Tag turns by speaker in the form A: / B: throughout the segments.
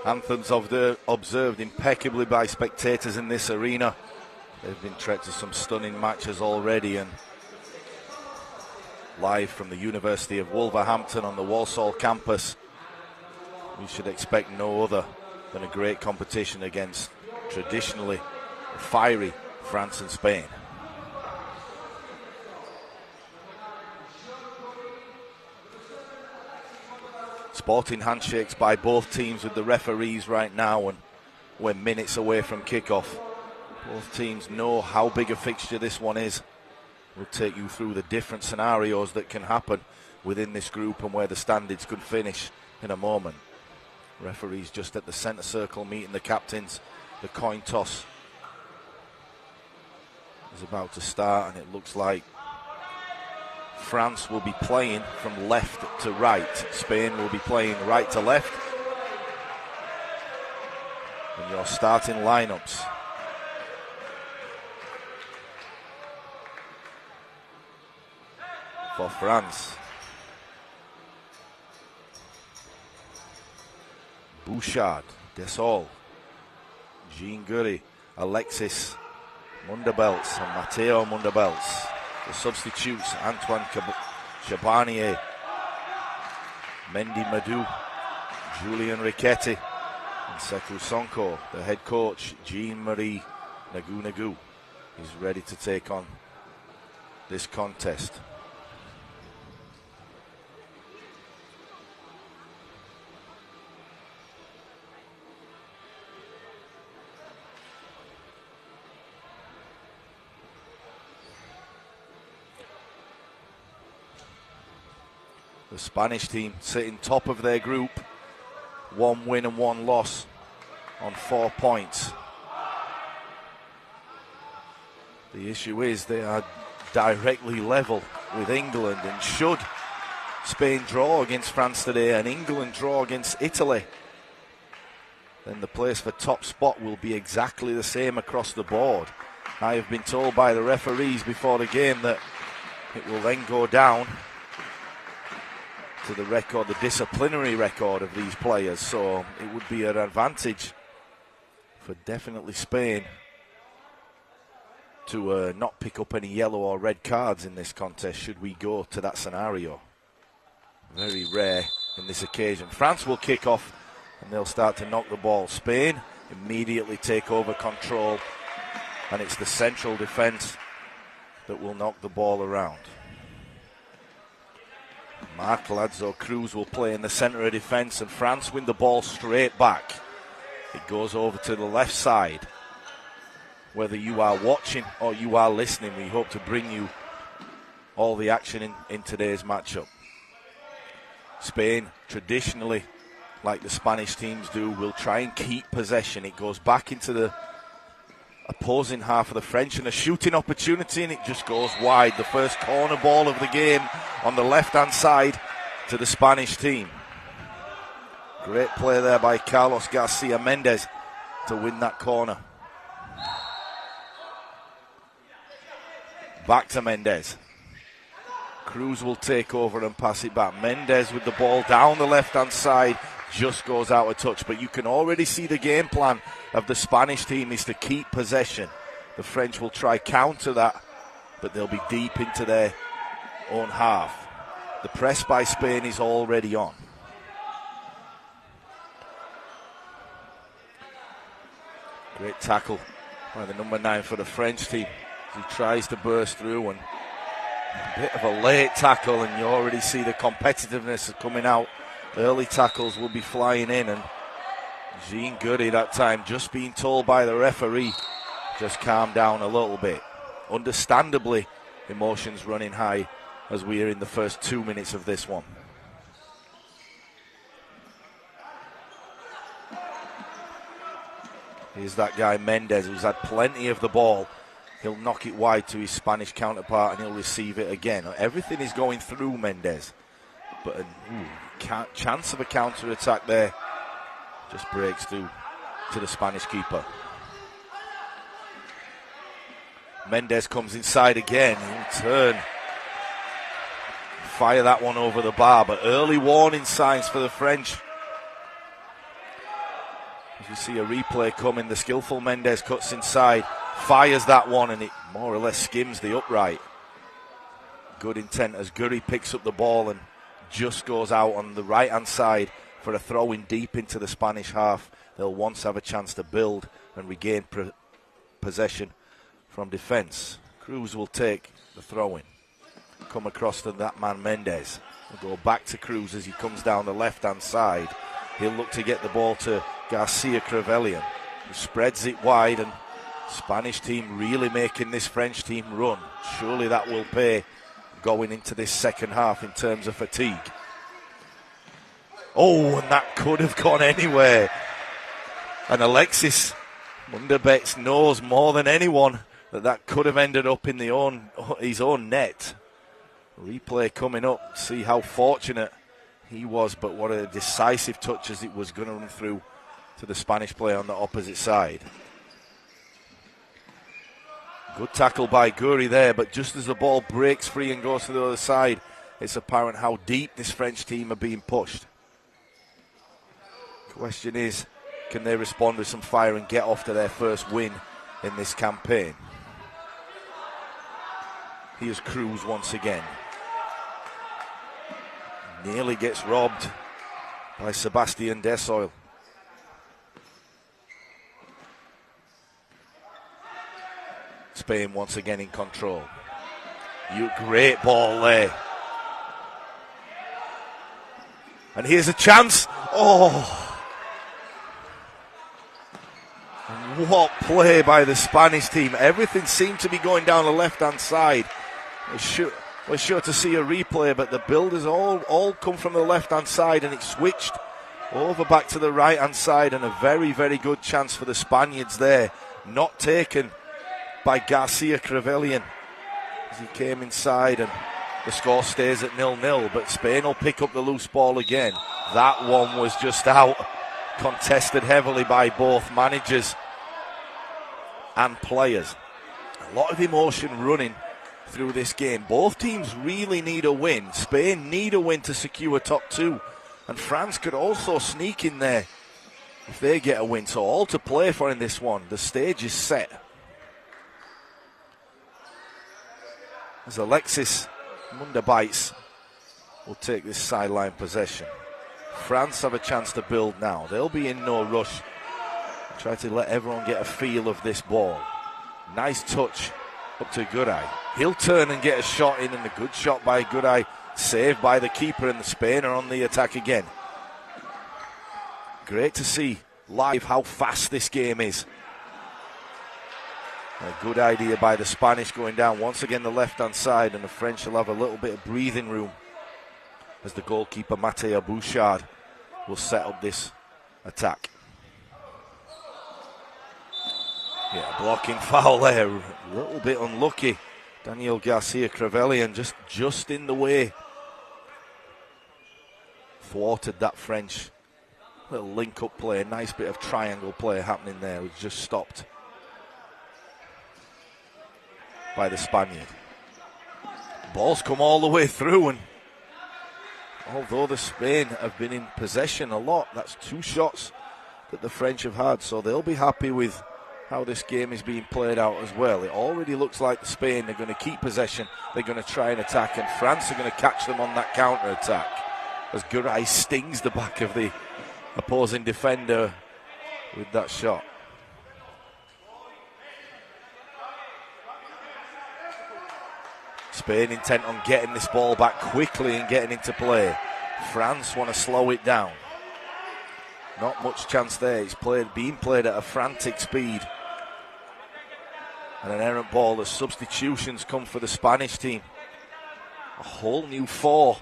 A: Anthems observed impeccably by spectators in this arena. They've been treated to some stunning matches already, and live from the University of Wolverhampton on the Walsall campus, we should expect no other than a great competition against traditionally fiery France and Spain. Sporting handshakes by both teams with the referees right now, and we're minutes away from kickoff. Both teams know how big a fixture this one is. We'll take you through the different scenarios that can happen within this group and where the standings could finish in a moment. Referees just at the centre circle meeting the captains. The coin toss is about to start, and it looks like France will be playing from left to right. Spain will be playing right to left. And your starting lineups. For France: Bouchard, Desol, Jean Gurry, Alexis Mundabelts and Matteo Mundabelts. The substitutes: Antoine Chabanier, Mendy Madou, Julien Riquetti, and Sekou Sonko. The head coach, Jean-Marie Nagu, is ready to take on this contest. The Spanish team sitting top of their group, 1 win and 1 loss on 4 points. The issue is they are directly level with England, and should Spain draw against France today and England draw against Italy, then the place for top spot will be exactly the same across the board. I have been told by the referees before the game that it will then go down to the record, the disciplinary record of these players, so it would be an advantage for definitely Spain to not pick up any yellow or red cards in this contest should we go to that scenario. Very rare in this occasion. France will kick off and they'll start to knock the ball. Spain immediately take over control, and it's the central defence that will knock the ball around. Marc Lazzo-Cruz will play in the centre of defence, and France win the ball straight back. It goes over to the left side. Whether you are watching or you are listening, we hope to bring you all the action in today's matchup. Spain, traditionally, like the Spanish teams do, will try and keep possession. It goes back into the opposing half of the French, and a shooting opportunity, and it just goes wide. The first corner ball of the game on the left-hand side to the Spanish team. Great play there by Carlos Garcia Mendez to win that corner. Back to Mendez. Cruz will take over and pass it back. Mendez with the ball down the left-hand side, just goes out of touch, but you can already see the game plan of the Spanish team is to keep possession. The French will try counter that, but they'll be deep into their own half. The press by Spain is already on. Great tackle by the number 9 for the French team. He tries to burst through, and a bit of a late tackle, and you already see the competitiveness coming out. Early tackles will be flying in, and Jean Gurry that time just being told by the referee, just calm down a little bit. Understandably, emotions running high as we are in the first 2 minutes of this one. Here's that guy Mendez, who's had plenty of the ball. He'll knock it wide to his Spanish counterpart and he'll receive it again. Everything is going through Mendez, but a chance of a counter-attack there. Just breaks through to the Spanish keeper. Mendez comes inside again. He'll turn. Fire that one over the bar, but early warning signs for the French. As we see a replay coming, the skillful Mendes cuts inside, fires that one, and it more or less skims the upright. Good intent as Gurry picks up the ball and just goes out on the right-hand side for a throw-in deep into the Spanish half. They'll once have a chance to build and regain possession from defence. Cruz will take the throw-in. Come across to that man Mendes. We'll go back to Cruz as he comes down the left-hand side. He'll look to get the ball to Garcia Crevelian, who spreads it wide, and Spanish team really making this French team run. Surely that will pay going into this second half in terms of fatigue. Oh, and that could have gone anywhere. And Alexis Munderbets knows more than anyone that could have ended up in his own net. Replay coming up. See how fortunate he was, but what a decisive touch as it was going to run through to the Spanish player on the opposite side. Good tackle by Gurry there, but just as the ball breaks free and goes to the other side, it's apparent how deep this French team are being pushed. Question is, can they respond with some fire and get off to their first win in this campaign? Here's Cruz once again. Nearly gets robbed by Sebastian Desoil. Spain once again in control. Great ball there. And here's a chance. Oh! What play by the Spanish team. Everything seemed to be going down the left-hand side. We're sure to see a replay, but the builders all come from the left-hand side, and it switched over back to the right-hand side, and a very, very good chance for the Spaniards there. Not taken by Garcia Crevelian as he came inside, and the score stays at 0-0, but Spain will pick up the loose ball again. That one was just out, contested heavily by both managers and players. A lot of emotion running through this game. Both teams really need a win. Spain need a win to secure top two, and France could also sneak in there if they get a win. So all to play for in this one. The stage is set. As Alexis Munderbets will take this sideline possession. France have a chance to build now. They'll be in no rush. Try to let everyone get a feel of this ball. Nice touch up to Gooday. He'll turn and get a shot in, and a good shot by Gooday, saved by the keeper, and the Spain are on the attack again. Great to see live how fast this game is. A good idea by the Spanish going down once again the left-hand side, and the French will have a little bit of breathing room as the goalkeeper Matteo Bouchard will set up this attack. Yeah, blocking foul there, a little bit unlucky. Daniel Garcia Crevelian just in the way. Thwarted that French little link-up play, nice bit of triangle play happening there. It was just stopped by the Spaniard. Ball's come all the way through, and although the Spain have been in possession a lot, that's two shots that the French have had, so they'll be happy with how this game is being played out as well. It already looks like Spain are going to keep possession, they're going to try and attack, and France are going to catch them on that counter-attack as Gurry stings the back of the opposing defender with that shot. Spain intent on getting this ball back quickly and getting into play. France want to slow it down. Not much chance there. It's being played at a frantic speed. And an errant ball. The substitutions come for the Spanish team. A whole new four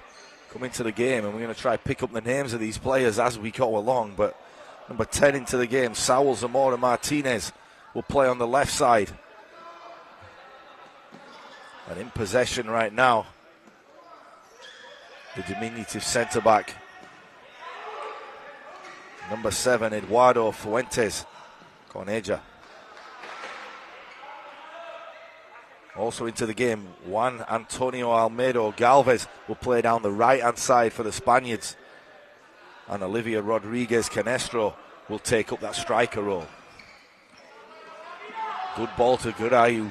A: come into the game, and we're going to try to pick up the names of these players as we go along. But number 10 into the game, Saúl Zamora Martinez, will play on the left side. And in possession right now, the diminutive centre-back, number 7, Eduardo Fuentes Corneja. Also into the game, Juan Antonio Almeida Galvez will play down the right-hand side for the Spaniards. And Olivia Rodriguez Canestro will take up that striker role. Good ball to Garay, who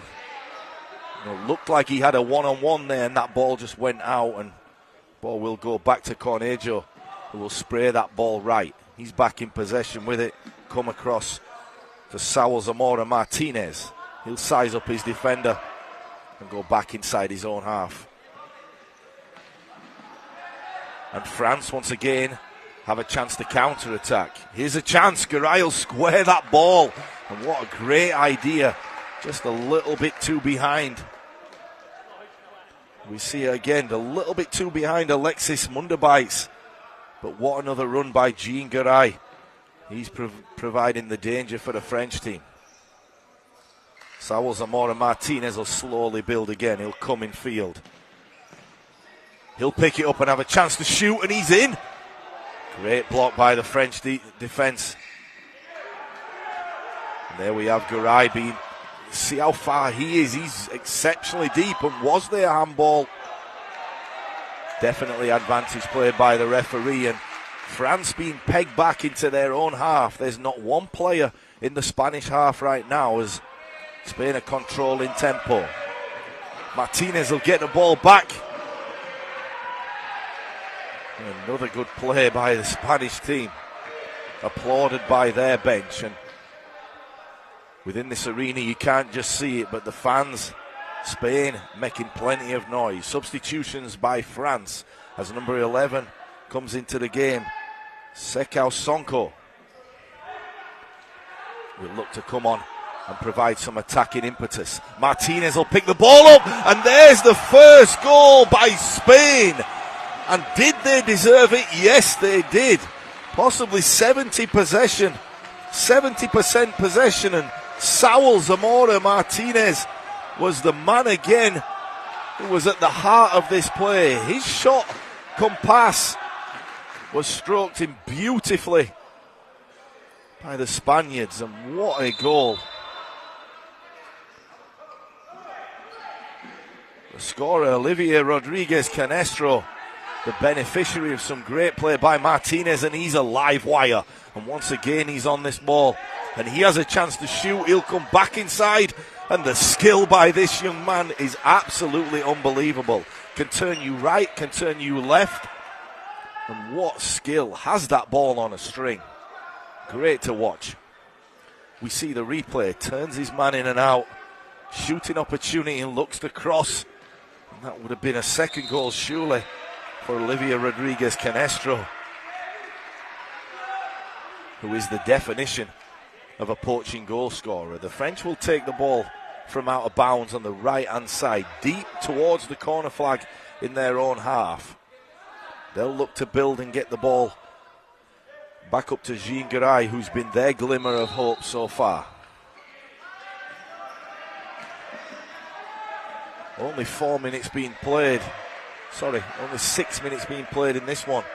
A: looked like he had a one-on-one there, and that ball just went out, and ball will go back to Cornejo, who will spray that ball right. He's back in possession with it. Come across to Saul Zamora Martinez. He'll size up his defender and go back inside his own half. And France once again have a chance to counter-attack. Here's a chance. Garay will square that ball. And what a great idea. Just a little bit too behind. We see it again, a little bit too behind Alexis Munderbites. But what another run by Jean Garay. He's providing the danger for the French team. Saul Zamora Martinez will slowly build again. He'll come in field. He'll pick it up and have a chance to shoot, and he's in. Great block by the French defence. And there we have Garay being. See how far he is. He's exceptionally deep. And was there a handball? Definitely advantage played by the referee. And France being pegged back into their own half. There's not one player in the Spanish half right now as Spain are controlling tempo. Martinez will get the ball back. Another good play by the Spanish team, applauded by their bench. And within this arena you can't just see it, but the fans, Spain making plenty of noise. Substitutions by France as number 11 comes into the game. Sekau Sonko will look to come on and provide some attacking impetus. Martinez will pick the ball up, and there's the first goal by Spain. And did they deserve it? Yes, they did. Possibly 70% possession, and Saul Zamora Martinez was the man again who was at the heart of this play. His shot come pass was stroked in beautifully by the Spaniards, and what a goal. The scorer, Olivier Rodriguez Canestro, the beneficiary of some great play by Martinez, and he's a live wire. And once again, he's on this ball, and he has a chance to shoot. He'll come back inside, and the skill by this young man is absolutely unbelievable. Can turn you right, can turn you left, and what skill. Has that ball on a string. Great to watch. We see the replay, turns his man in and out. Shooting opportunity and looks to cross. And that would have been a second goal, surely, for Olivier Rodriguez Canestro, who is the definition of a poaching goal scorer. The French will take the ball from out of bounds on the right-hand side, deep towards the corner flag in their own half. They'll look to build and get the ball back up to Jean Garay, who's been their glimmer of hope so far. Only 4 minutes being played. Sorry, only 6 minutes being played in this one.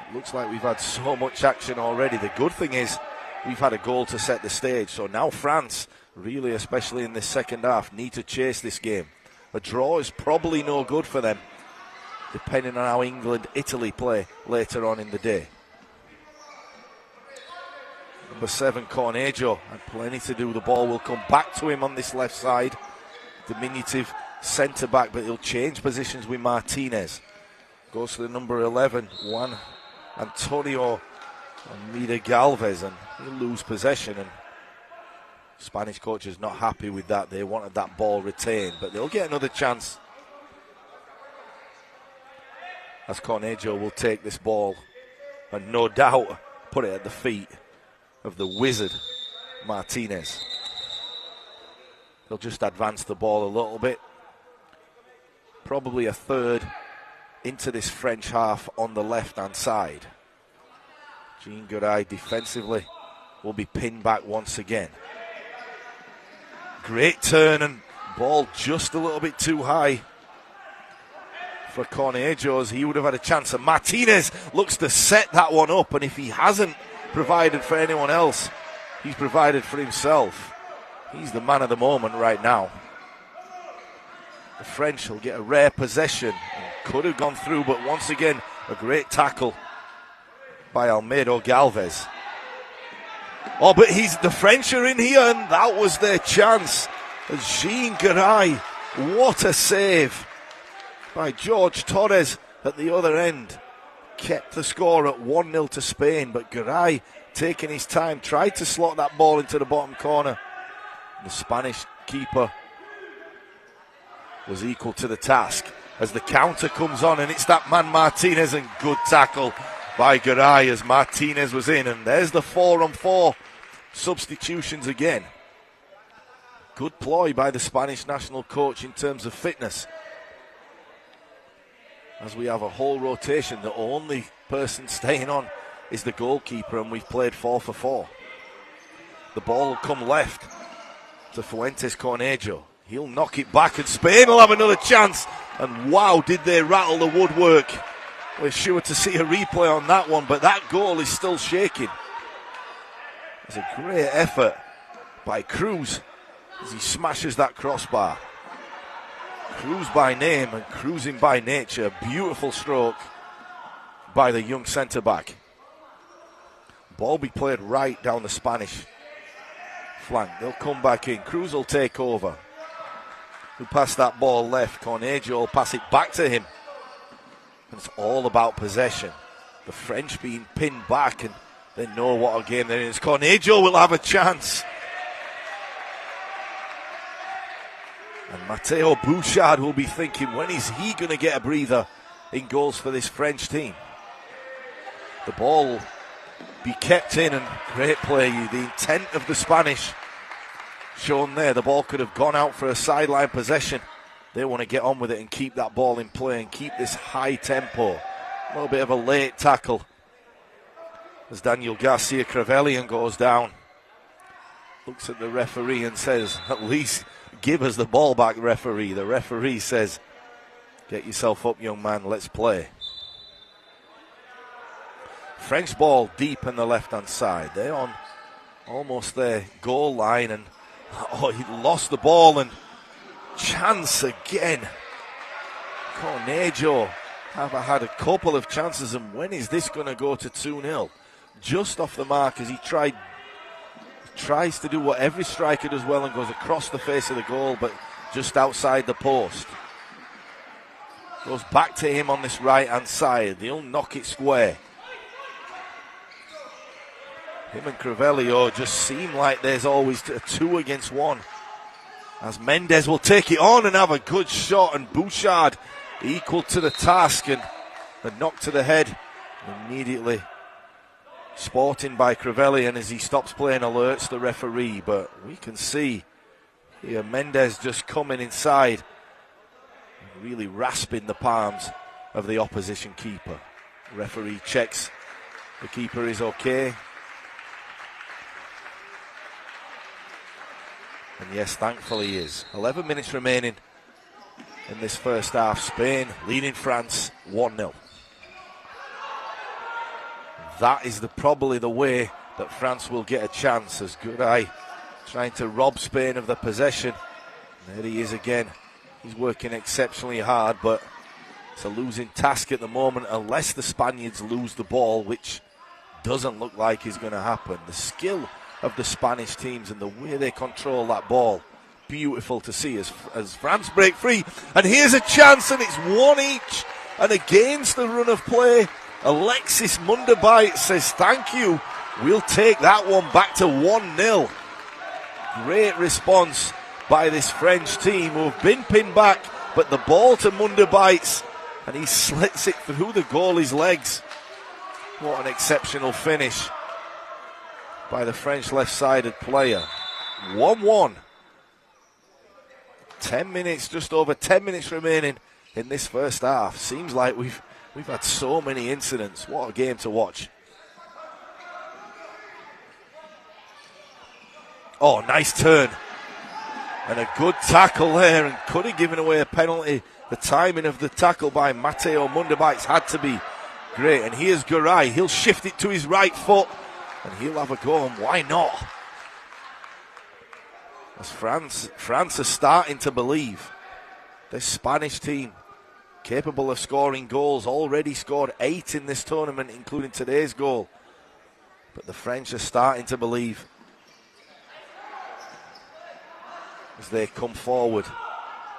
A: It looks like we've had so much action already. The good thing is we've had a goal to set the stage. So now France, really, especially in this second half, need to chase this game. A draw is probably no good for them, depending on how England-Italy play later on in the day. Number 7, Cornejo, had plenty to do. The ball will come back to him on this left side. Diminutive centre-back, but he'll change positions with Martinez. Goes to the number 11, Juan Antonio Almeida Galvez, and he'll lose possession. And Spanish coach is not happy with that. They wanted that ball retained, but they'll get another chance as Cornejo will take this ball and no doubt put it at the feet of the wizard Martinez. They'll just advance the ball a little bit. Probably a third into this French half on the left-hand side. Jean Garay defensively will be pinned back once again. Great turn, and ball just a little bit too high for Cornejo, as he would have had a chance. And Martinez looks to set that one up, and if he hasn't provided for anyone else, he's provided for himself. He's the man of the moment right now. The French will get a rare possession. Could have gone through, but once again, a great tackle by Almeida Galvez. Oh, but the French are in here, and that was their chance. Jean Garay, what a save by George Torres at the other end. Kept the score at 1-0 to Spain, but Garay, taking his time, tried to slot that ball into the bottom corner. The Spanish keeper was equal to the task as the counter comes on, and it's that man Martinez, and good tackle by Garay as Martinez was in, and there's the 4-on-4 substitutions again. Good ploy by the Spanish national coach in terms of fitness, as we have a whole rotation. The only person staying on is the goalkeeper, and we've played 4-for-4. The ball will come left to Fuentes Cornejo. He'll knock it back, and Spain will have another chance. And wow, did they rattle the woodwork. We're sure to see a replay on that one, but that goal is still shaking. It's a great effort by Cruz as he smashes that crossbar. Cruz by name and cruising by nature. Beautiful stroke by the young centre-back. Ball be played right down the Spanish flank. They'll come back in. Cruz will take over. Who passed that ball left? Cornejo will pass it back to him. And it's all about possession. The French being pinned back, and they know what a game they're in. Cornejo will have a chance. And Mateo Bouchard will be thinking, when is he going to get a breather in goals for this French team? The ball will be kept in, and great play. The intent of the Spanish shown there. The ball could have gone out for a sideline possession. They want to get on with it and keep that ball in play and keep this high tempo. A little bit of a late tackle as Daniel Garcia Crevelian goes down. Looks at the referee and says, at least give us the ball back, referee. The referee says, get yourself up, young man, let's play. French ball deep in the left-hand side. They're on almost their goal line, and he lost the ball, and chance again. Cornejo have had a couple of chances, and when is this going to go to 2-0? Just off the mark as he tries to do what every striker does well and goes across the face of the goal, but just outside the post. Goes back to him on this right-hand side. He'll knock it square. Him and Crevelio just seem like there's always a 2 against 1. As Mendes will take it on and have a good shot, and Bouchard equal to the task, and the knock to the head immediately sporting by Crevelian as he stops playing, alerts the referee. But we can see here Mendes just coming inside, really rasping the palms of the opposition keeper. Referee checks the keeper is okay. And yes, thankfully he is. 11 minutes remaining in this first half. Spain leading France 1-0. That is probably the way that France will get a chance, as Garay trying to rob Spain of the possession. There he is again. He's working exceptionally hard, but it's a losing task at the moment unless the Spaniards lose the ball, which doesn't look like is going to happen. The skill of the Spanish teams and the way they control that ball, beautiful to see as France break free. And here's a chance, and it's 1 each, and against the run of play, Alexis Munderbite says thank you, we'll take that one back to 1-0. Great response by this French team who have been pinned back, but the ball to Munderbites, and he slits it through the goalie's legs. What an exceptional finish by the French left-sided player. 1-1. 10 minutes, just over 10 minutes remaining in this first half. Seems like we've had so many incidents. What a game to watch. Oh, nice turn. And a good tackle there, and could have given away a penalty. The timing of the tackle by Mateo Munderbites had to be great. And here's Garay. He'll shift it to his right foot, and he'll have a go, and why not? As France are starting to believe. This Spanish team capable of scoring goals, already scored 8 in this tournament, including today's goal. But the French are starting to believe as they come forward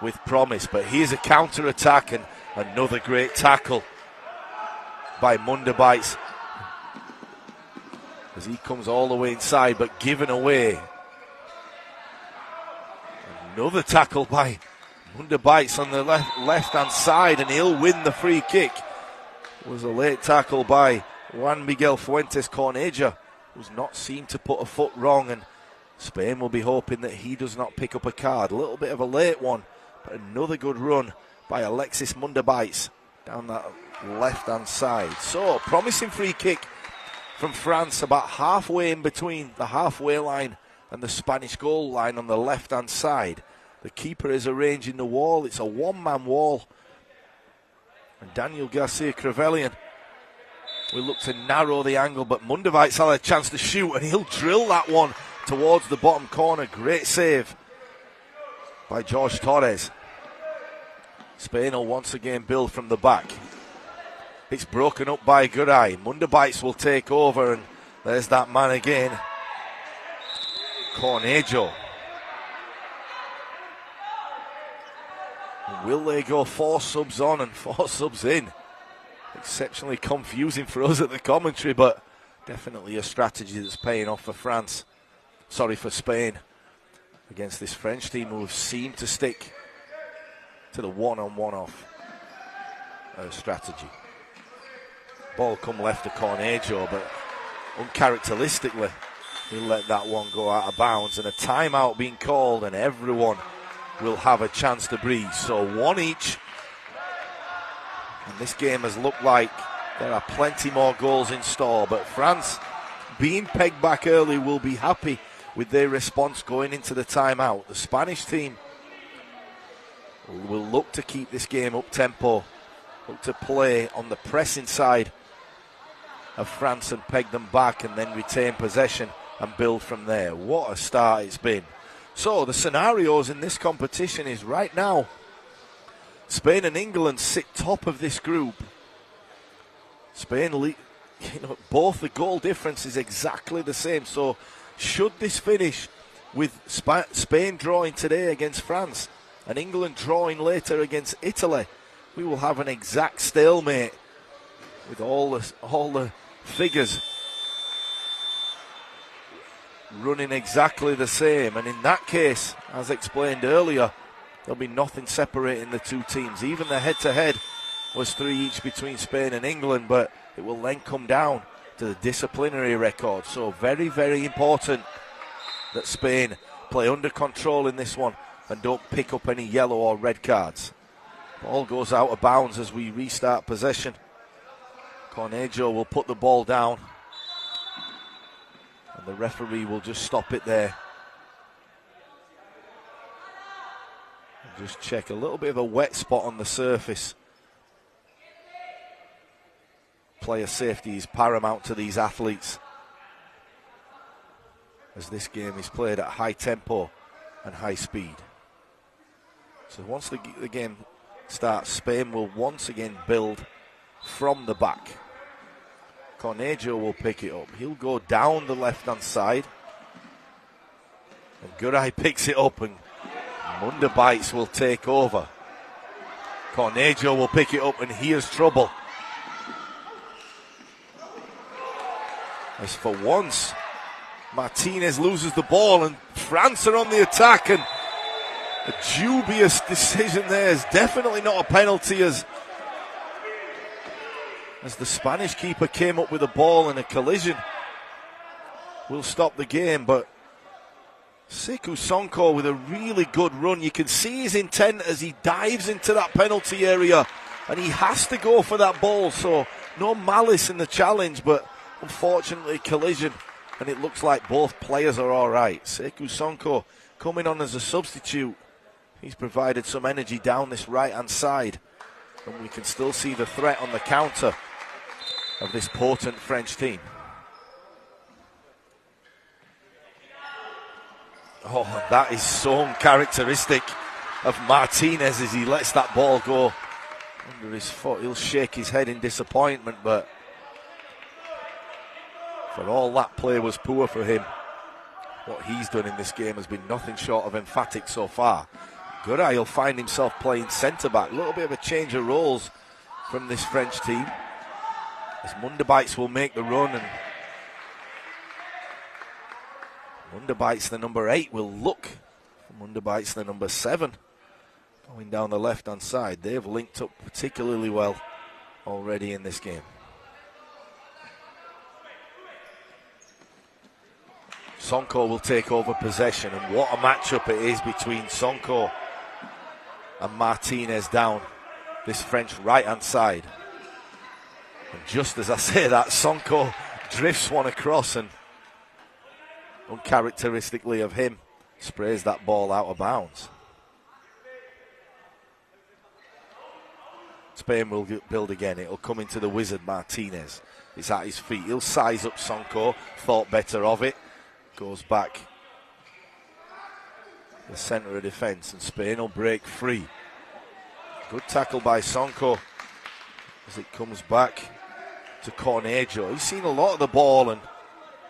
A: with promise. But here's a counter-attack and another great tackle by Munderbites as he comes all the way inside, but given away. Another tackle by Munderbites on the left-hand side, and he'll win the free kick. It was a late tackle by Juan Miguel Fuentes Corneja, who's not seemed to put a foot wrong, and Spain will be hoping that he does not pick up a card. A little bit of a late one, but another good run by Alexis Munderbites down that left-hand side. So, promising free kick from France, about halfway in between the halfway line and the Spanish goal line on the left-hand side. The keeper is arranging the wall. It's a one-man wall. And Daniel Garcia Crevellian will look to narrow the angle, but Munderbites had a chance to shoot, and he'll drill that one towards the bottom corner. Great save by George Torres. Spain will once again build from the back. It's broken up by Gurai. Munderbites will take over, and there's that man again, Cornejo. Will they go 4 subs on and 4 subs in? Exceptionally confusing for us at the commentary, but definitely a strategy that's paying off for France. Sorry, for Spain, against this French team who have seemed to stick to the one-on-one off strategy. Ball come left to Cornejo, but uncharacteristically he'll let that one go out of bounds, and a timeout being called, and everyone will have a chance to breathe. So 1 each, and this game has looked like there are plenty more goals in store, but France, being pegged back early, will be happy with their response going into the timeout. The Spanish team will look to keep this game up tempo, look to play on the pressing side of France and peg them back, and then retain possession and build from there. What a start it's been. So the scenarios in this competition is right now Spain and England sit top of this group. Spain, both the goal difference is exactly the same. So should this finish with Spain drawing today against France and England drawing later against Italy, we will have an exact stalemate with all the figures running exactly the same. And in that case, as explained earlier, there'll be nothing separating the two teams. Even the head-to-head was 3 each between Spain and England, but it will then come down to the disciplinary record. So very, very important that Spain play under control in this one and don't pick up any yellow or red cards. Ball goes out of bounds as we restart possession. Cornejo will put the ball down, and the referee will just stop it there. And just check a little bit of a wet spot on the surface. Player safety is paramount to these athletes, as this game is played at high tempo and high speed. So once the game starts, Spain will once again build from the back. Cornejo will pick it up. He'll go down the left-hand side, and Gurai picks it up, and Munderbites will take over. Cornejo will pick it up, and here's trouble. As for once, Martinez loses the ball, and France are on the attack, and a dubious decision there. Is definitely not a penalty, as the Spanish keeper came up with a ball, and a collision will stop the game. But Sekou Sonko with a really good run. You can see his intent as he dives into that penalty area, and he has to go for that ball. So no malice in the challenge, but unfortunately collision, and it looks like both players are all right. Sekou Sonko coming on as a substitute. He's provided some energy down this right-hand side, and we can still see the threat on the counter of this potent French team. Oh, that is so uncharacteristic of Martinez as he lets that ball go under his foot. He'll shake his head in disappointment, but For all that play was poor for him, what he's done in this game has been nothing short of emphatic so far. Guray will find himself playing centre-back. A little bit of a change of roles from this French team. As Munderbites will make the run, and Munderbites, the number 8, will look for Munderbites, the number 7, going down the left-hand side. They've linked up particularly well already in this game. Sonko will take over possession, and what a matchup it is between Sonko and Martinez down this French right-hand side. And just as I say that, Sonko drifts one across and, uncharacteristically of him, sprays that ball out of bounds. Spain will build again. It'll come into the wizard Martinez. It's at his feet. He'll size up Sonko. Thought better of it. Goes back the centre of defence, and Spain will break free. Good tackle by Sonko as it comes back to Cornejo. He's seen a lot of the ball, and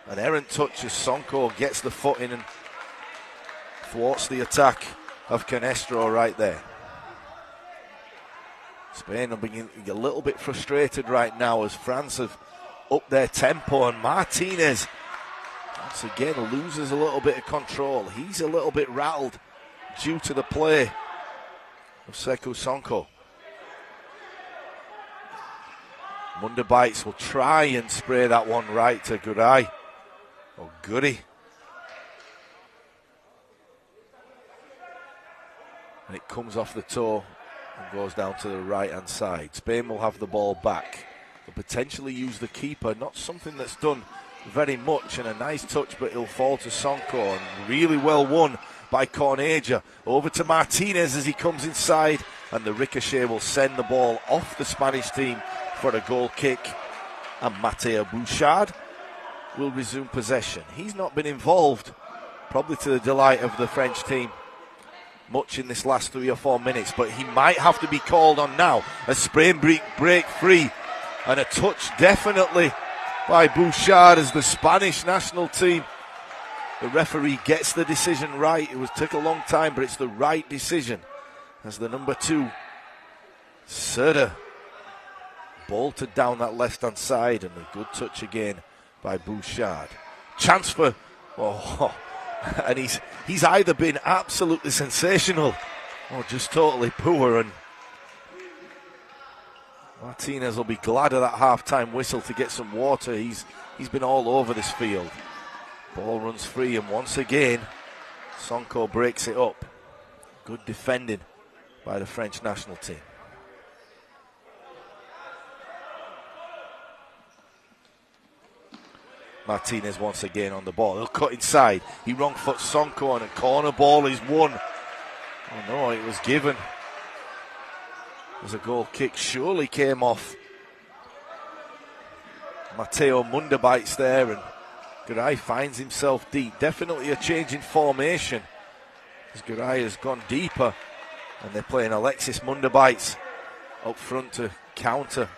A: an errant touch as Sonko gets the foot in and thwarts the attack of Canestro right there. Spain are beginning to get a little bit frustrated right now as France have upped their tempo, and Martinez once again loses a little bit of control. He's a little bit rattled due to the play of Sekou Sonko. Munderbites will try and spray that one right to Guray. Oh, Goody. And it comes off the toe and goes down to the right-hand side. Spain will have the ball back. They'll potentially use the keeper, not something that's done very much, and a nice touch, but it'll fall to Sonko, and really well won by Corneja. Over to Martinez as he comes inside, and the ricochet will send the ball off the Spanish team for a goal kick, and Mateo Bouchard will resume possession. He's not been involved, probably to the delight of the French team, much in this last 3 or 4 minutes, but he might have to be called on now. A Spain break free, and a touch definitely by Bouchard as the Spanish national team. The referee gets the decision right. It took a long time, but it's the right decision as the number 2, Serda, bolted down that left-hand side, and a good touch again by Bouchard. Chance for, and he's either been absolutely sensational or just totally poor, and Martinez will be glad of that half-time whistle to get some water. He's been all over this field. Ball runs free, and once again Sonko breaks it up. Good defending by the French national team. Martinez once again on the ball. He'll cut inside. He wrong foot Sonko, and a corner ball is won. Oh no, it was given. As a goal kick surely came off Mateo Munderbites there, and Guray finds himself deep. Definitely a change in formation as Guray has gone deeper, and they're playing Alexis Munderbites up front to counter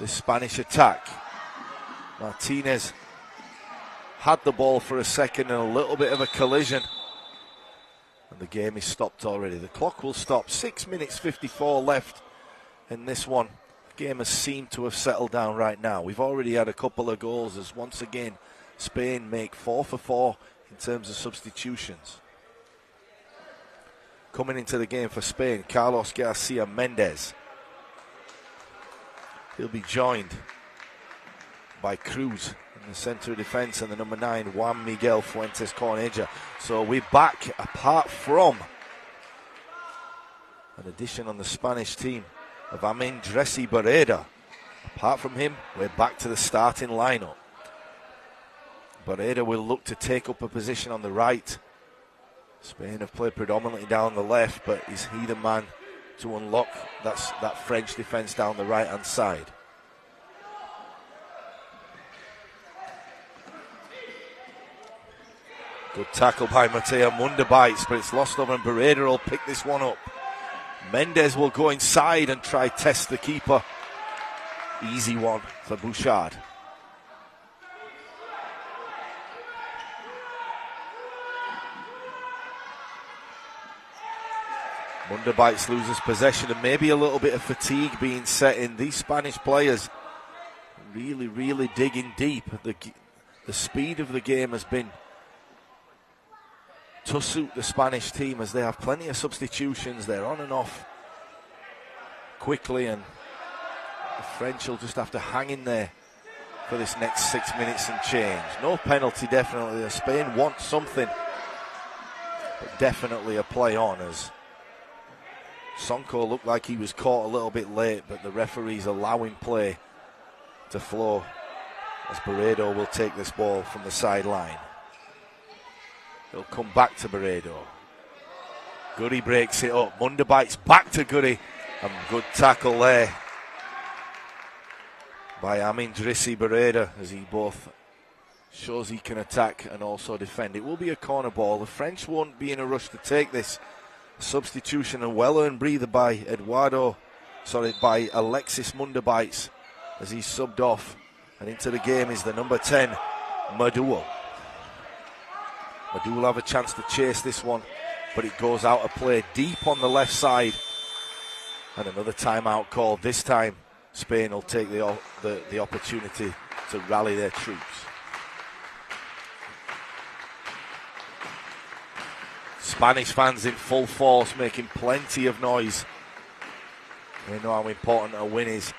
A: the Spanish attack. Martinez had the ball for a second and a little bit of a collision, and the game is stopped already. The clock will stop. 6 minutes 54 left in this one. The game has seemed to have settled down right now. We've already had a couple of goals as once again Spain make 4 for 4 in terms of substitutions. Coming into the game for Spain, Carlos Garcia Mendez. He'll be joined by Cruz in the centre of defence, and the number 9, Juan Miguel Fuentes Corneja. So we're back, apart from an addition on the Spanish team of Amin Dressi Barreda. Apart from him, we're back to the starting lineup. Barreda will look to take up a position on the right. Spain have played predominantly down the left, but is he the man to unlock that French defence down the right-hand side? Good tackle by Mateo Munderbites, but it's lost over, and Barreda will pick this one up. Mendez will go inside and try test the keeper. Easy one for Bouchard. Munderbites loses possession and maybe a little bit of fatigue being set in. These Spanish players really digging deep. The speed of the game has been to suit the Spanish team as they have plenty of substitutions. They're on and off quickly, and the French will just have to hang in there for this next 6 minutes and change. No penalty, definitely. Spain wants something, but definitely a play on, as Sonko looked like he was caught a little bit late, but the referee's allowing play to flow as Barredo will take this ball from the sideline. He'll come back to Barredo. Goody breaks it up. Munderbites back to Goody, and good tackle there by Amin Drissi Barreda, as he both shows he can attack and also defend. It will be a corner ball. The French won't be in a rush to take this. Substitution, a well-earned breather by Alexis Munderbites, as he's subbed off, and into the game is the number 10, Madou. Madou will have a chance to chase this one, but it goes out of play deep on the left side, and another timeout called. This time Spain will take the opportunity to rally their troops. Spanish fans in full force, making plenty of noise. They know how important a win is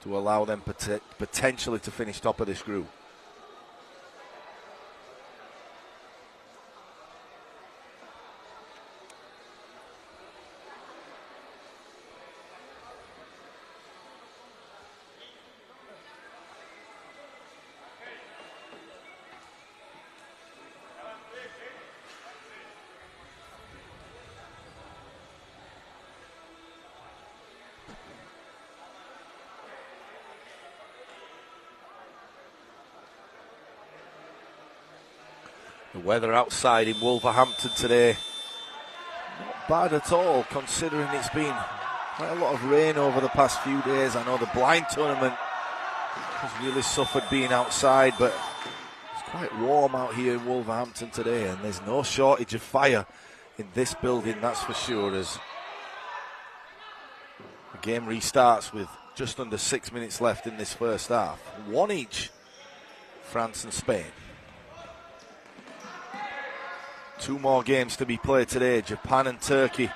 A: to allow them potentially to finish top of this group. The weather outside in Wolverhampton today, not bad at all, considering it's been quite a lot of rain over the past few days. I know the blind tournament has really suffered being outside, but it's quite warm out here in Wolverhampton today, and there's no shortage of fire in this building, that's for sure, as the game restarts with just under 6 minutes left in this first half. One each, France and Spain. Two more games to be played today, Japan and Turkey,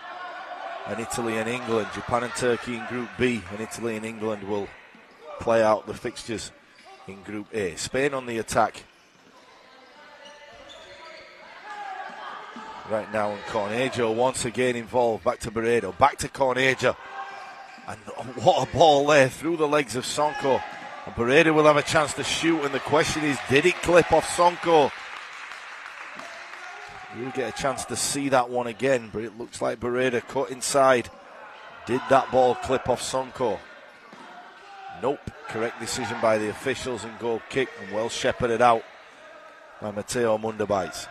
A: and Italy and England. Japan and Turkey in Group B, and Italy and England will play out the fixtures in Group A. Spain on the attack right now, and Cornejo once again involved. Back to Barredo, back to Cornejo, and what a ball there through the legs of Sonko. And Barredo will have a chance to shoot, and the question is, did it clip off Sonko? We'll get a chance to see that one again, but it looks like Barreda cut inside. Did that ball clip off Sonko? Nope. Correct decision by the officials, and goal kick, and well shepherded out by Mateo Munderbites.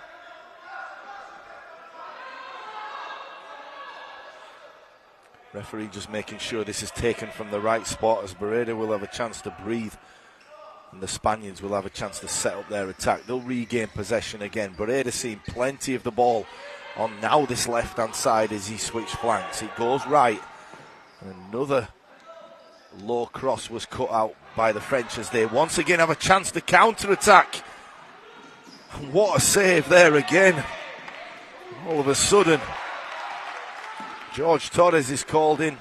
A: Referee just making sure this is taken from the right spot, as Barreda will have a chance to breathe, and the Spaniards will have a chance to set up their attack. They'll regain possession again. Barreda seeing plenty of the ball on now this left-hand side as he switched flanks. It goes right. And another low cross was cut out by the French as they once again have a chance to counter-attack. What a save there again. All of a sudden, George Torres is called in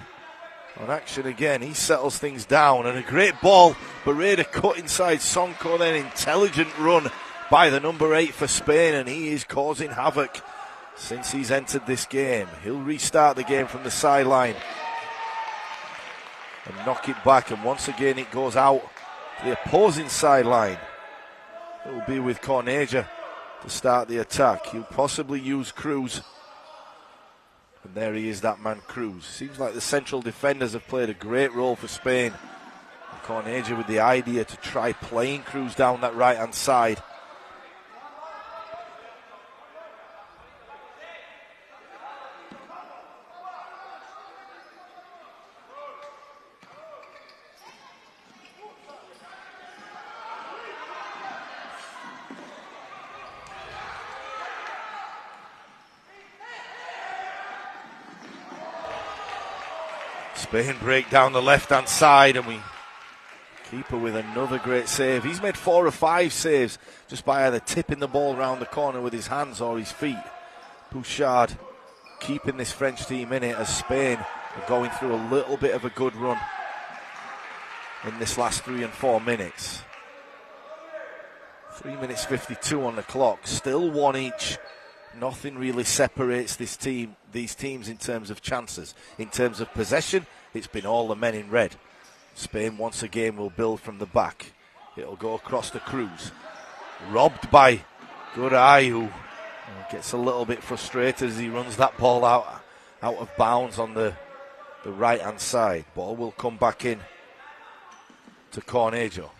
A: on action again. He settles things down, and a great ball. Barreda cut inside Sonko, then intelligent run by the number 8 for Spain, and he is causing havoc since he's entered this game. He'll restart the game from the sideline and knock it back, and once again it goes out to the opposing sideline. It will be with Corneja to start the attack. He'll possibly use Cruz. And there he is, that man Cruz. Seems like the central defenders have played a great role for Spain. And Corneja with the idea to try playing Cruz down that right-hand side. Spain break down the left-hand side, and keeper with another great save. He's made 4 or 5 saves just by either tipping the ball around the corner with his hands or his feet. Bouchard keeping this French team in it as Spain are going through a little bit of a good run in this last 3 and 4 minutes. 3 minutes 52 on the clock, still 1 each. Nothing really separates these teams in terms of chances. In terms of possession, it's been all the men in red. Spain once again will build from the back. It'll go across the Cruz. Robbed by Gurai, who gets a little bit frustrated as he runs that ball out of bounds on the right-hand side. Ball will come back in to Cornejo.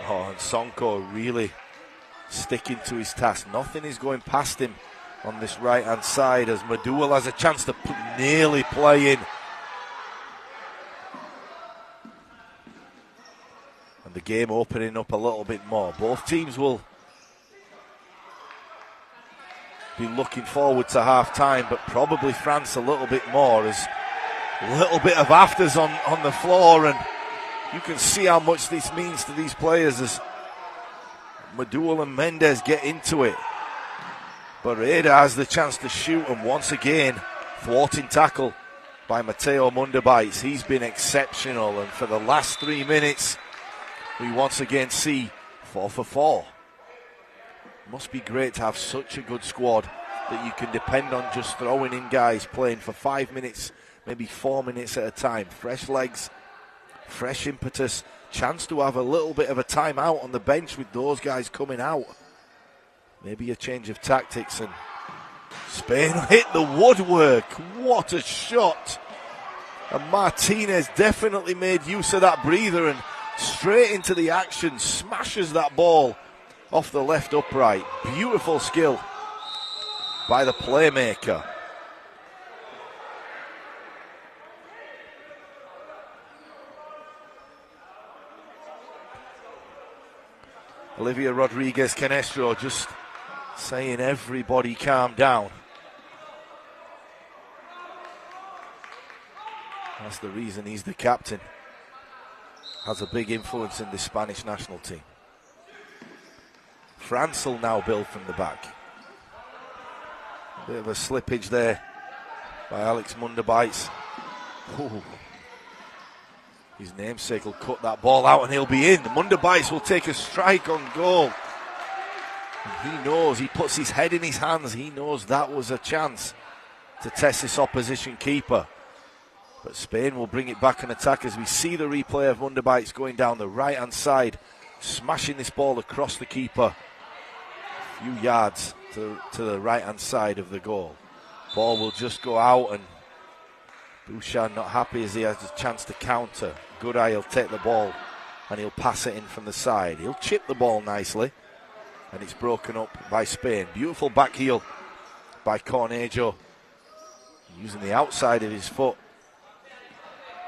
A: Oh, and Sonko really sticking to his task. Nothing is going past him on this right-hand side as Madual has a chance to nearly play in. And the game opening up a little bit more. Both teams will be looking forward to half-time, but probably France a little bit more, as a little bit of afters on the floor, and you can see how much this means to these players as Madual and Mendes get into it. Barreda has the chance to shoot, and once again, thwarting tackle by Mateo Mundabites. He's been exceptional, and for the last 3 minutes, we once again see 4 for 4. Must be great to have such a good squad that you can depend on just throwing in guys playing for 5 minutes, maybe 4 minutes at a time. Fresh legs, fresh impetus, chance to have a little bit of a timeout on the bench with those guys coming out. Maybe a change of tactics, and Spain hit the woodwork. What a shot. And Martinez definitely made use of that breather and straight into the action, smashes that ball off the left upright. Beautiful skill by the playmaker. Olivia Rodriguez Canestro just saying everybody calm down. That's the reason he's the captain. Has a big influence in the Spanish national team. France will now build from the back. Bit of a slippage there by Alex Mundabites. His namesake will cut that ball out and he'll be in. Mundabites will take a strike on goal. And he knows, he puts his head in his hands, he knows that was a chance to test this opposition keeper. But Spain will bring it back and attack as we see the replay of Mundabites going down the right-hand side, smashing this ball across the keeper. A few yards to the right-hand side of the goal. Ball will just go out, and Bouchard not happy as he has a chance to counter. Gurai will take the ball and he'll pass it in from the side. He'll chip the ball nicely, and it's broken up by Spain. Beautiful back heel by Cornejo, using the outside of his foot.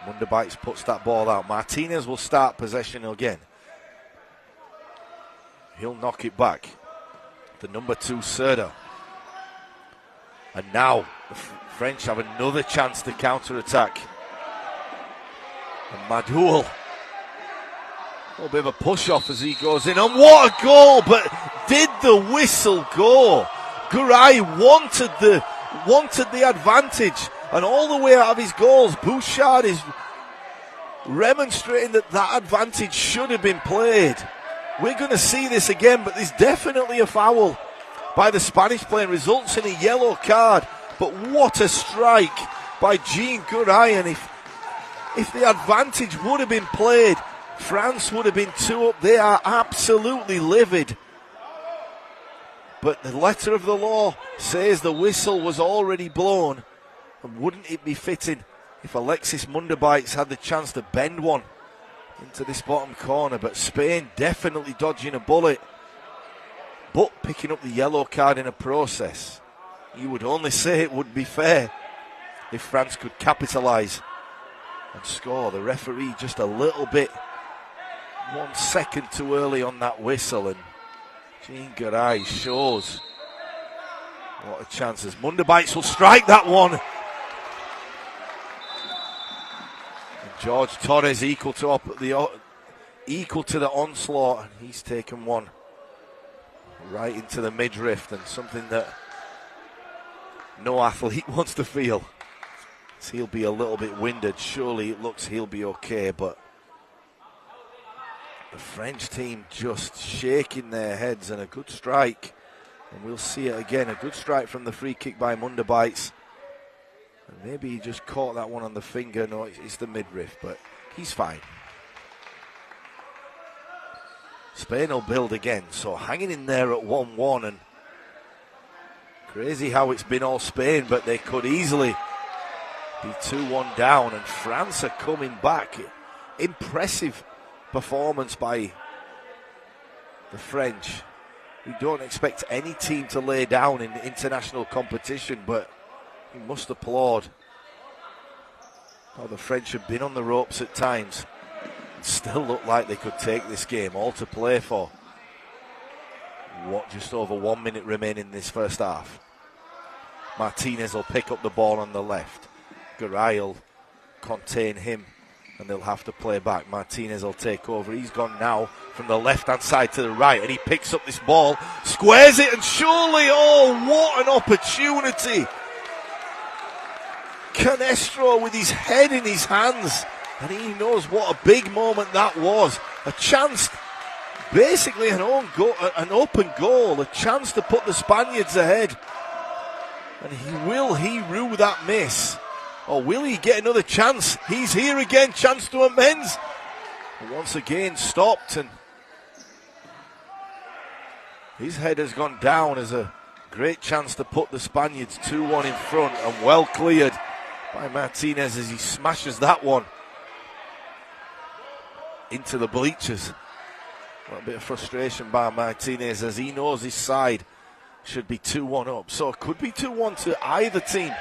A: Mundabites puts that ball out. Martinez will start possession again. He'll knock it back. The number 2, Serda. And now the French have another chance to counter-attack. And Madual, a little bit of a push-off as he goes in. And what a goal! But did the whistle go? Gurai wanted the advantage. And all the way out of his goals, Bouchard is remonstrating that advantage should have been played. We're going to see this again, but there's definitely a foul by the Spanish player, results in a yellow card. But what a strike by Jean Gurai, and if the advantage would have been played, France would have been 2 up. They are absolutely livid. But the letter of the law says the whistle was already blown, and wouldn't it be fitting if Alexis Mundabites had the chance to bend one into this bottom corner? But Spain definitely dodging a bullet, but picking up the yellow card in a process. You would only say it would be fair if France could capitalise and score. The referee just a little bit, 1 second too early on that whistle, and Jean Gurai shows what a chance. As Mundabites will strike that one. George Torres equal to the onslaught, and he's taken one right into the midriff, and something that no athlete wants to feel. So he'll be a little bit winded. Surely it looks he'll be okay, but the French team just shaking their heads, and a good strike. And we'll see it again. A good strike from the free kick by Munderbites. And maybe he just caught that one on the finger. No, it's the midriff, but he's fine. Spain will build again. So hanging in there at 1-1. And crazy how it's been all Spain, but they could easily be 2-1 down. And France are coming back. Impressive performance by the French. We don't expect any team to lay down in international competition, but we must applaud how the French have been on the ropes at times and still look like they could take this game. All to play for. Just over 1 minute remaining in this first half. Martinez will pick up the ball on the left. Garay will contain him, and they'll have to play back. Martinez will take over. He's gone now from the left-hand side to the right, and he picks up this ball, squares it, and surely, oh, what an opportunity. Canestro with his head in his hands, and he knows what a big moment that was. A chance, basically an open goal, a chance to put the Spaniards ahead. And will he rue that miss? Or will he get another chance? He's here again, chance to amends. But once again stopped, and his head has gone down as a great chance to put the Spaniards 2-1 in front, and well cleared by Martinez as he smashes that one into the bleachers. A little bit of frustration by Martinez as he knows his side should be 2-1 up. So it could be 2-1 to either team.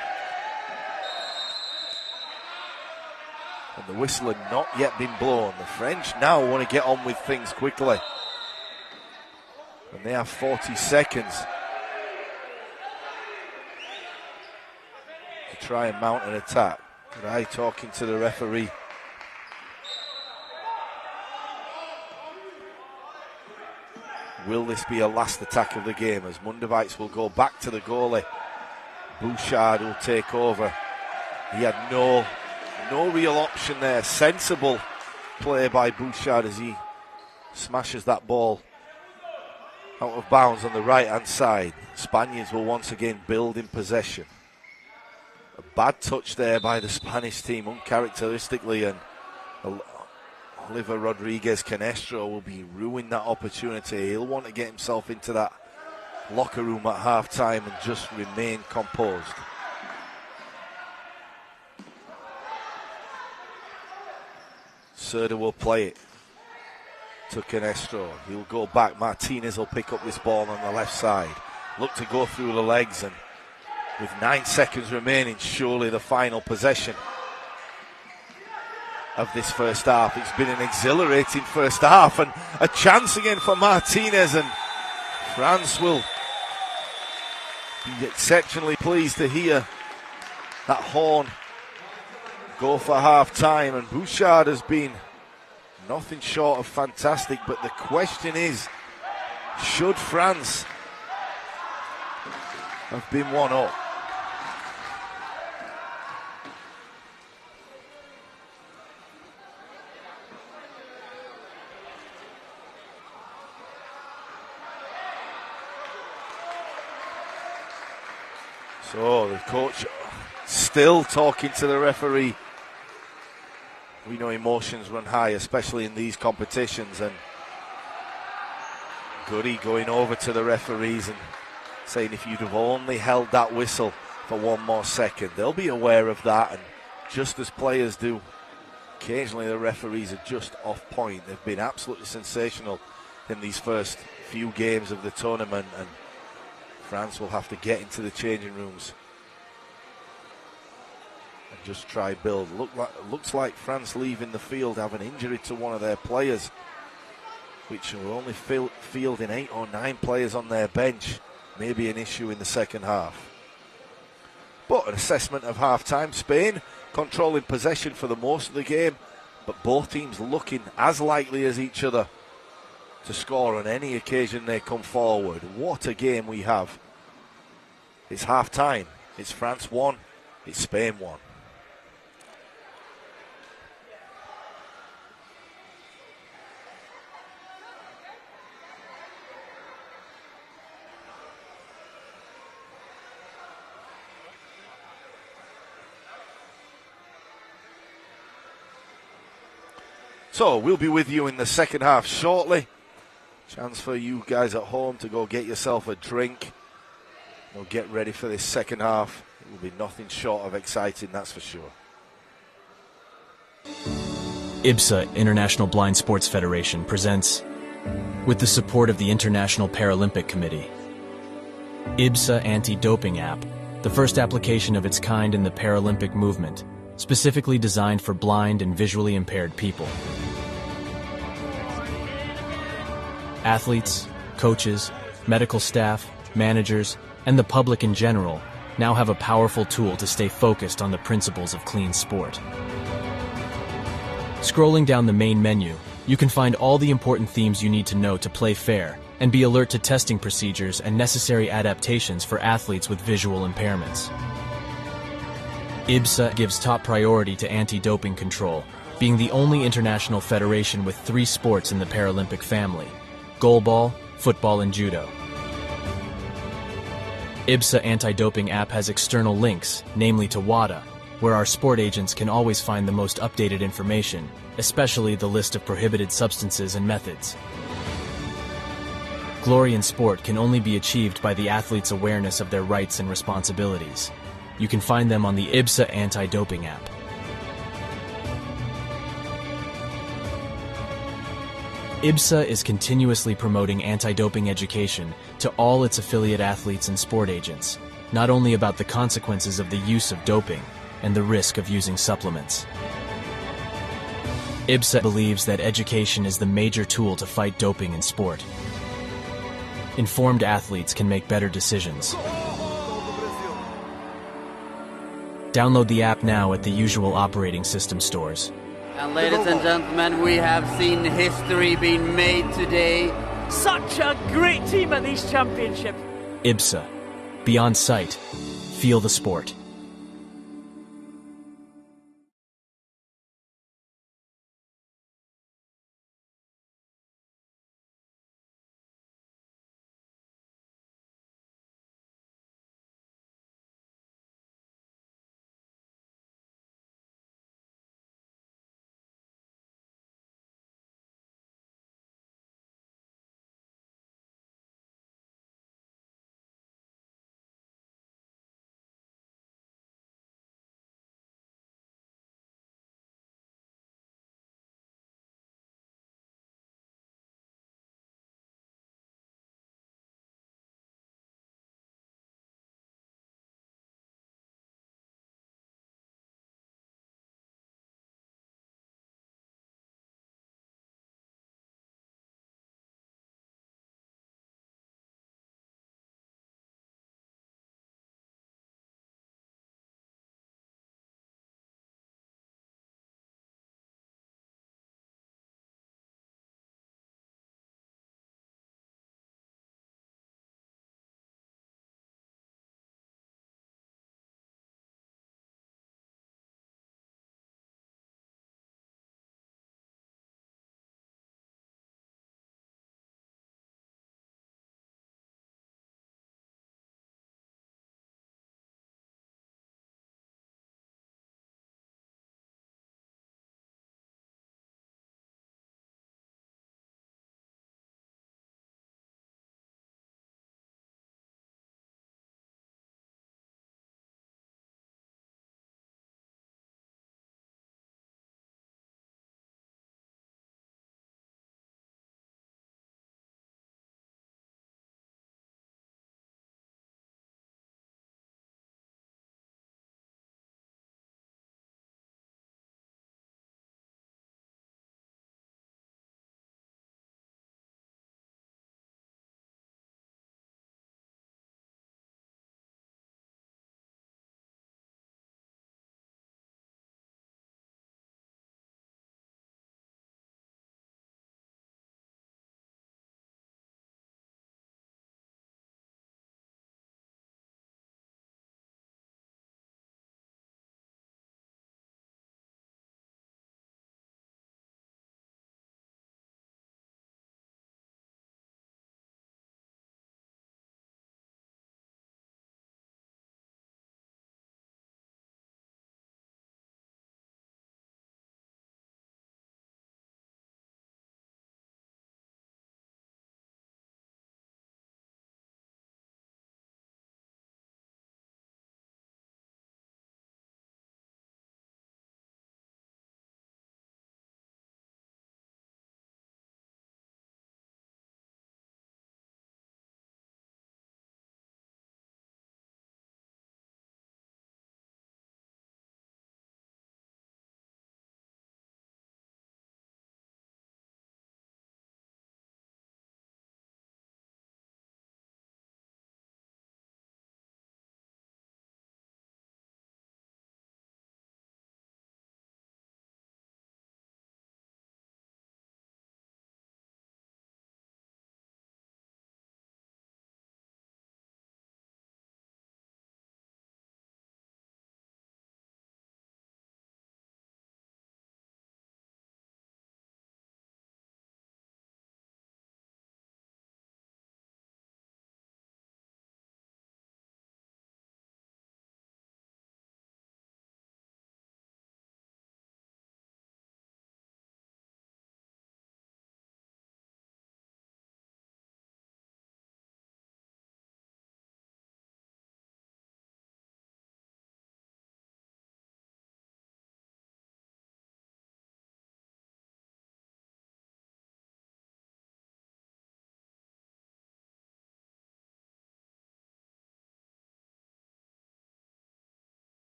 A: And the whistle had not yet been blown. The French now want to get on with things quickly. And they have 40 seconds to try and mount an attack. Rai talking to the referee. Will this be a last attack of the game as Munderbites will go back to the goalie? Bouchard will take over. He had no real option there. Sensible play by Bouchard as he smashes that ball out of bounds on the right hand side. Spaniards will once again build in possession. A bad touch there by the Spanish team uncharacteristically, and Oliver Rodriguez Canestro will be ruining that opportunity. He'll want to get himself into that locker room at half time and just remain composed. Serda will play it to Canestro. He'll go back. Martinez will pick up this ball on the left side. Look to go through the legs, and with 9 seconds remaining, surely the final possession of this first half. It's been an exhilarating first half, and a chance again for Martinez, and France will be exceptionally pleased to hear that horn go for half time. And Bouchard has been nothing short of fantastic, but the question is, should France have been 1-up? So the coach still talking to the referee. We know emotions run high, especially in these competitions, and Goody going over to the referees and saying, if you'd have only held that whistle for one more second. They'll be aware of that, and just as players do, occasionally the referees are just off point. They've been absolutely sensational in these first few games of the tournament, and France will have to get into the changing rooms and just try build. Looks like France leaving the field have an injury to one of their players, which will only fielding 8 or 9 players on their bench. Maybe an issue in the second half. But an assessment of half-time, Spain controlling possession for the most of the game, but both teams looking as likely as each other to score on any occasion they come forward. What a game we have. It's half-time. It's France 1. It's Spain 1. So we'll be with you in the second half shortly. Chance for you guys at home to go get yourself a drink. We'll get ready for this second half. It will be nothing short of exciting, that's for sure.
B: IBSA, International Blind Sports Federation, presents, with the support of the International Paralympic Committee, IBSA Anti-Doping App, the first application of its kind in the Paralympic movement, specifically designed for blind and visually impaired people. Athletes, coaches, medical staff, managers, and the public in general now have a powerful tool to stay focused on the principles of clean sport. Scrolling down the main menu, you can find all the important themes you need to know to play fair and be alert to testing procedures and necessary adaptations for athletes with visual impairments. IBSA gives top priority to anti-doping control, being the only international federation with 3 sports in the Paralympic family: goalball, football, and judo. IBSA anti-doping app has external links, namely to WADA, where our sport agents can always find the most updated information, especially the list of prohibited substances and methods. Glory in sport can only be achieved by the athlete's awareness of their rights and responsibilities. You can find them on the IBSA anti-doping app. IBSA is continuously promoting anti-doping education to all its affiliate athletes and sport agents, not only about the consequences of the use of doping and the risk of using supplements. IBSA believes that education is the major tool to fight doping in sport. Informed athletes can make better decisions. Download the app now at the usual operating system stores.
C: And ladies and gentlemen, we have seen history being made today.
D: Such a great team at these championships.
B: IBSA. Beyond sight. Feel the sport.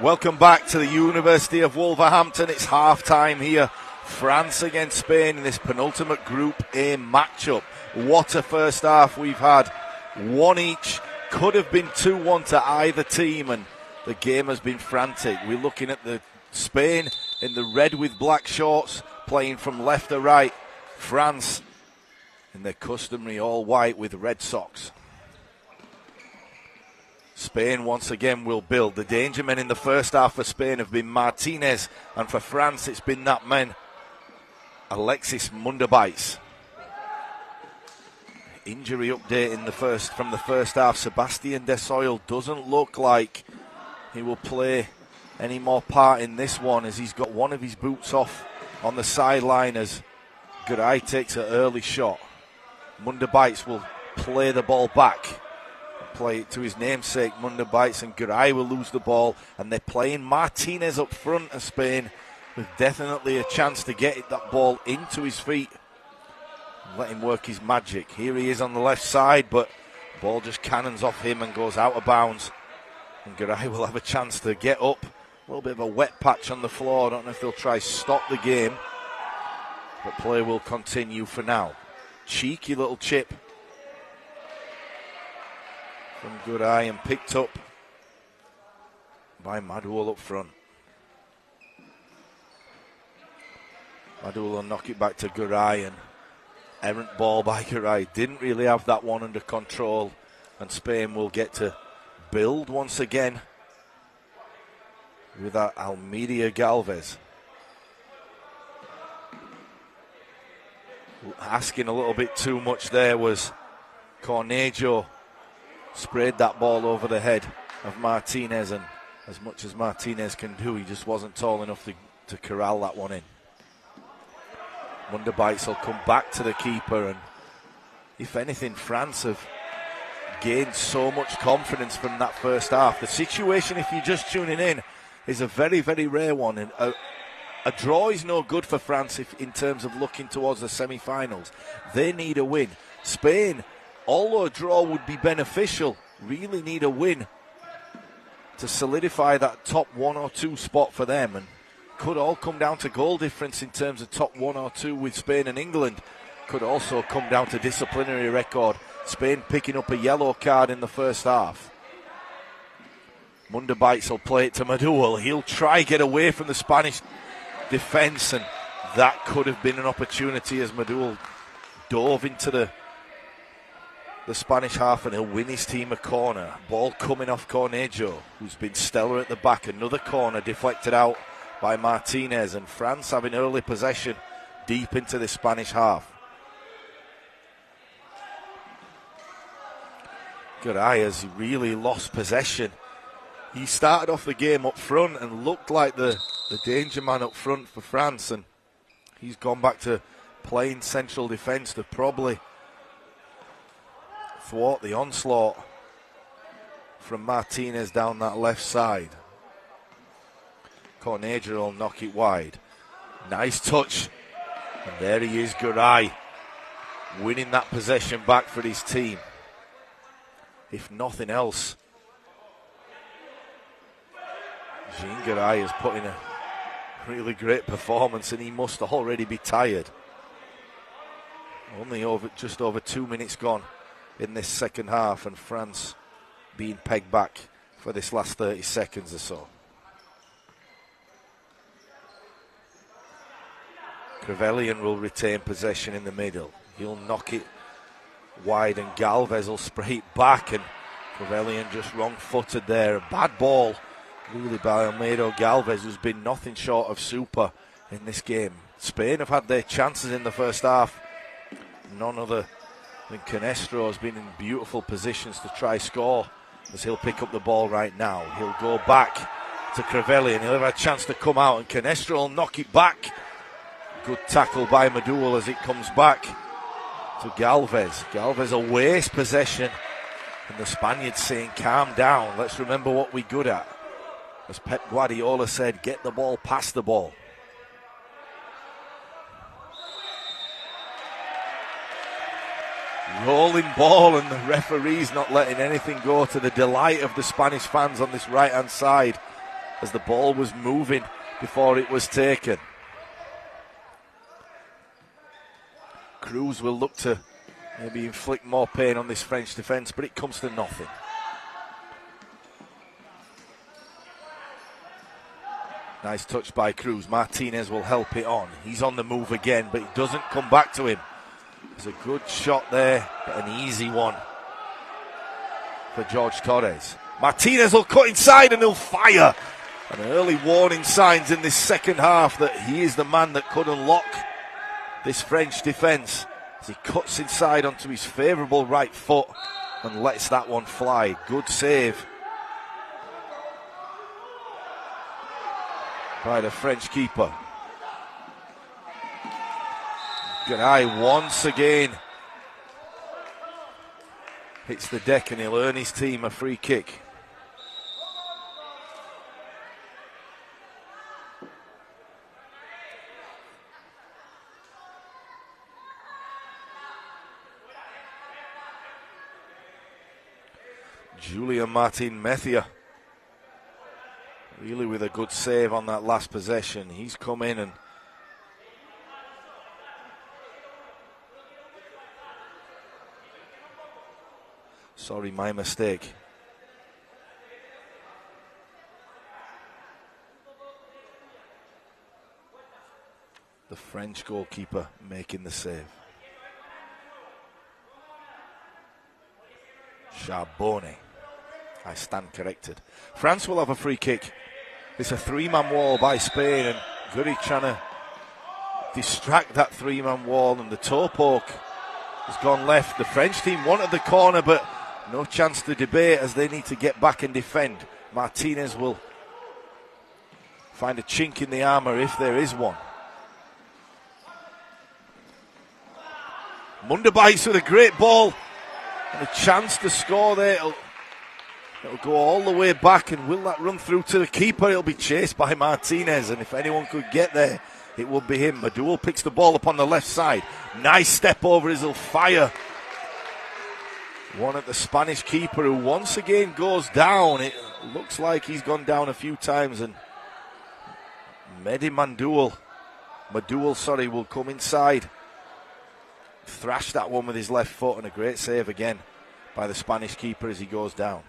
A: Welcome back to the University of Wolverhampton. It's half-time here. France against Spain in this penultimate Group A matchup. What a first half we've had. One each. Could have been 2-1 to either team, and the game has been frantic. We're looking at the Spain in the red with black shorts, playing from left to right. France in their customary all-white with red socks. Spain once again will build. The danger men in the first half for Spain have been Martinez, and for France it's been that man, Alexis Munderbites. Injury update from the first half. Sebastien Desailly doesn't look like he will play any more part in this one, as he's got one of his boots off on the sideline as Garay takes an early shot. Munderbites will play the ball back. Play it to his namesake, Munderbites, and Garay will lose the ball, and they're playing Martinez up front of Spain with definitely a chance to get that ball into his feet and let him work his magic. Here he is on the left side, but the ball just cannons off him and goes out of bounds, and Garay will have a chance to get up. A little bit of a wet patch on the floor. I don't know if they'll try stop the game, but play will continue for now. Cheeky little chip from Garay and picked up by Madoul up front. Madoul will knock it back to Garay, and errant ball by Garay. Didn't really have that one under control, and Spain will get to build once again with that Almeida Galvez. Asking a little bit too much there was Cornejo. Sprayed that ball over the head of Martinez, and as much as Martinez can do, he just wasn't tall enough to corral that one in. Munderbites will come back to the keeper, and if anything, France have gained so much confidence from that first half. The situation, if you're just tuning in, is a very, very rare one, and a draw is no good for France in terms of looking towards the semi-finals. They need a win. Spain, although a draw would be beneficial, really need a win to solidify that top 1 or 2 spot for them, and could all come down to goal difference in terms of top 1 or 2 with Spain and England. Could also come down to disciplinary record. Spain picking up a yellow card in the first half. Munderbites will play it to Madoul. He'll try get away from the Spanish defence, and that could have been an opportunity as Madoul dove into the Spanish half, and he'll win his team a corner. Ball coming off Cornejo, who's been stellar at the back. Another corner deflected out by Martinez, and France having early possession deep into the Spanish half. Garay has really lost possession. He started off the game up front and looked like the danger man up front for France, and he's gone back to playing central defence to probably thwart the onslaught from Martinez down that left side. Cornejo will knock it wide. Nice touch. And there he is, Garay, winning that possession back for his team. If nothing else, Jean Garay has put in a really great performance, and he must already be tired. Only just over 2 minutes gone in this second half, and France being pegged back for this last 30 seconds or so. Trevelyan will retain possession in the middle. He'll knock it wide, and Galvez will spray it back, and Trevelyan just wrong-footed there. A bad ball really by Almeida Galvez, who's been nothing short of super in this game. Spain have had their chances in the first half. None other than Canestro has been in beautiful positions to try score, as he'll pick up the ball right now. He'll go back to Trevelyan. He'll have a chance to come out, and Canestro will knock it back. Good tackle by Madoul as it comes back to Galvez. Galvez will waste possession, and the Spaniards saying, calm down, let's remember what we're good at. As Pep Guardiola said, get the ball past the ball. Rolling ball, and the referee's not letting anything go, to the delight of the Spanish fans on this right-hand side. as the ball was moving before it was taken. Cruz will look to maybe inflict more pain on this French defence, but it comes to nothing. Nice touch by Cruz. Martinez will help it on. He's on the move again, but it doesn't come back to him. There's a good shot there, but an easy one for George Torres. Martinez will cut inside and he'll fire. And early warning signs in this second half that he is the man that could unlock this French defence as he cuts inside onto his favourable right foot and lets that one fly. Good save by the French keeper. Garay once again hits the deck and he'll earn his team a free kick. Julian Martin Mejia really with a good save on that last possession. He's come in and sorry, my mistake. The French goalkeeper making the save. Charbonnet. I stand corrected. France will have a free kick. It's a three-man wall by Spain, and Guri trying to distract that three-man wall, and the toe poke has gone left. The French team wanted the corner, but no chance to debate as they need to get back and defend. Martinez will find a chink in the armour if there is one. Munda bites with a great ball and a chance to score there. It'll go all the way back, and will that run through to the keeper? It'll be chased by Martinez, and if anyone could get there, it would be him. Madul picks the ball up on the left side. Nice step over as he'll fire. One at the Spanish keeper, who once again goes down. It looks like he's gone down a few times, and Madul will come inside. Thrash that one with his left foot, and a great save again by the Spanish keeper as he goes down.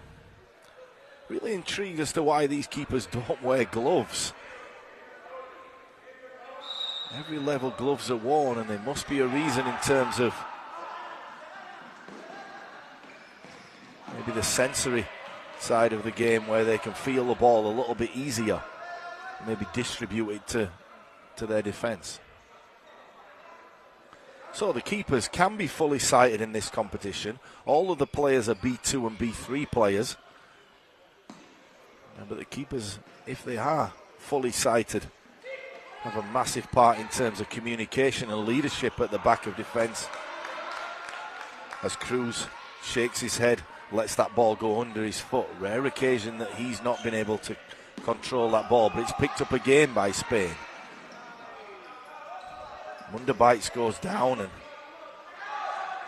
A: Really intrigued as to why these keepers don't wear gloves. Every level gloves are worn, and there must be a reason in terms of maybe the sensory side of the game where they can feel the ball a little bit easier, maybe distribute it to their defence. So the keepers can be fully sighted in this competition. All of the players are B2 and B3 players. But the keepers, if they are fully sighted, have a massive part in terms of communication and leadership at the back of defence. As Cruz shakes his head, lets that ball go under his foot. Rare occasion that he's not been able to control that ball, but it's picked up again by Spain. Munda Bites goes down, and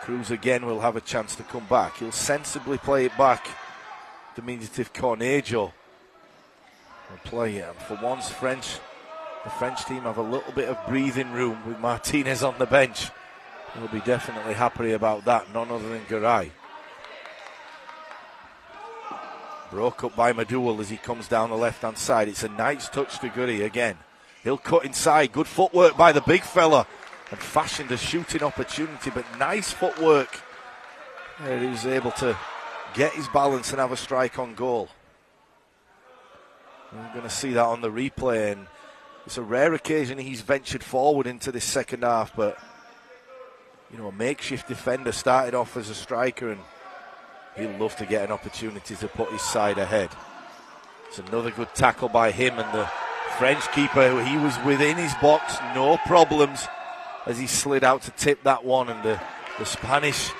A: Cruz again will have a chance to come back. He'll sensibly play it back. Diminutive Cornejo will play it. And for once, the French team have a little bit of breathing room with Martinez on the bench. He'll be definitely happy about that, none other than Garay. Broke up by Madul as he comes down the left-hand side. It's a nice touch to Guri again. He'll cut inside. Good footwork by the big fella and fashioned a shooting opportunity, but nice footwork. He was able to get his balance and have a strike on goal. We're going to see that on the replay, and it's a rare occasion he's ventured forward into this second half, but a makeshift defender started off as a striker, and he'll love to get an opportunity to put his side ahead. It's another good tackle by him, and the French keeper, he was within his box, no problems, as he slid out to tip that one, and the Spanish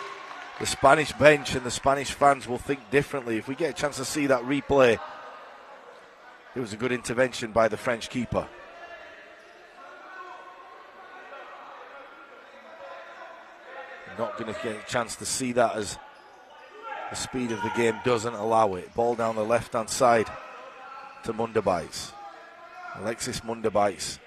A: bench and the Spanish fans will think differently. If we get a chance to see that replay, it was a good intervention by the French keeper. Not going to get a chance to see that as the speed of the game doesn't allow it. Ball down the left-hand side to Munderbites. Alexis Munderbites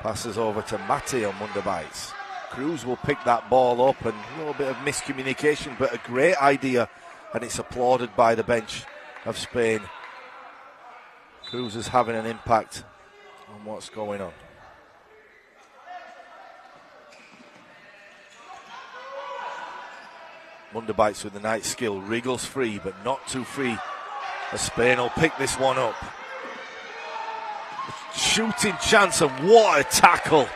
A: passes over to Matteo Munderbites. Cruz will pick that ball up, and a little bit of miscommunication, but a great idea, and it's applauded by the bench of Spain. Cruz is having an impact on what's going on. Munderbites with the night skill, wriggles free, but not too free, as Spain will pick this one up. Shooting chance, and what a tackle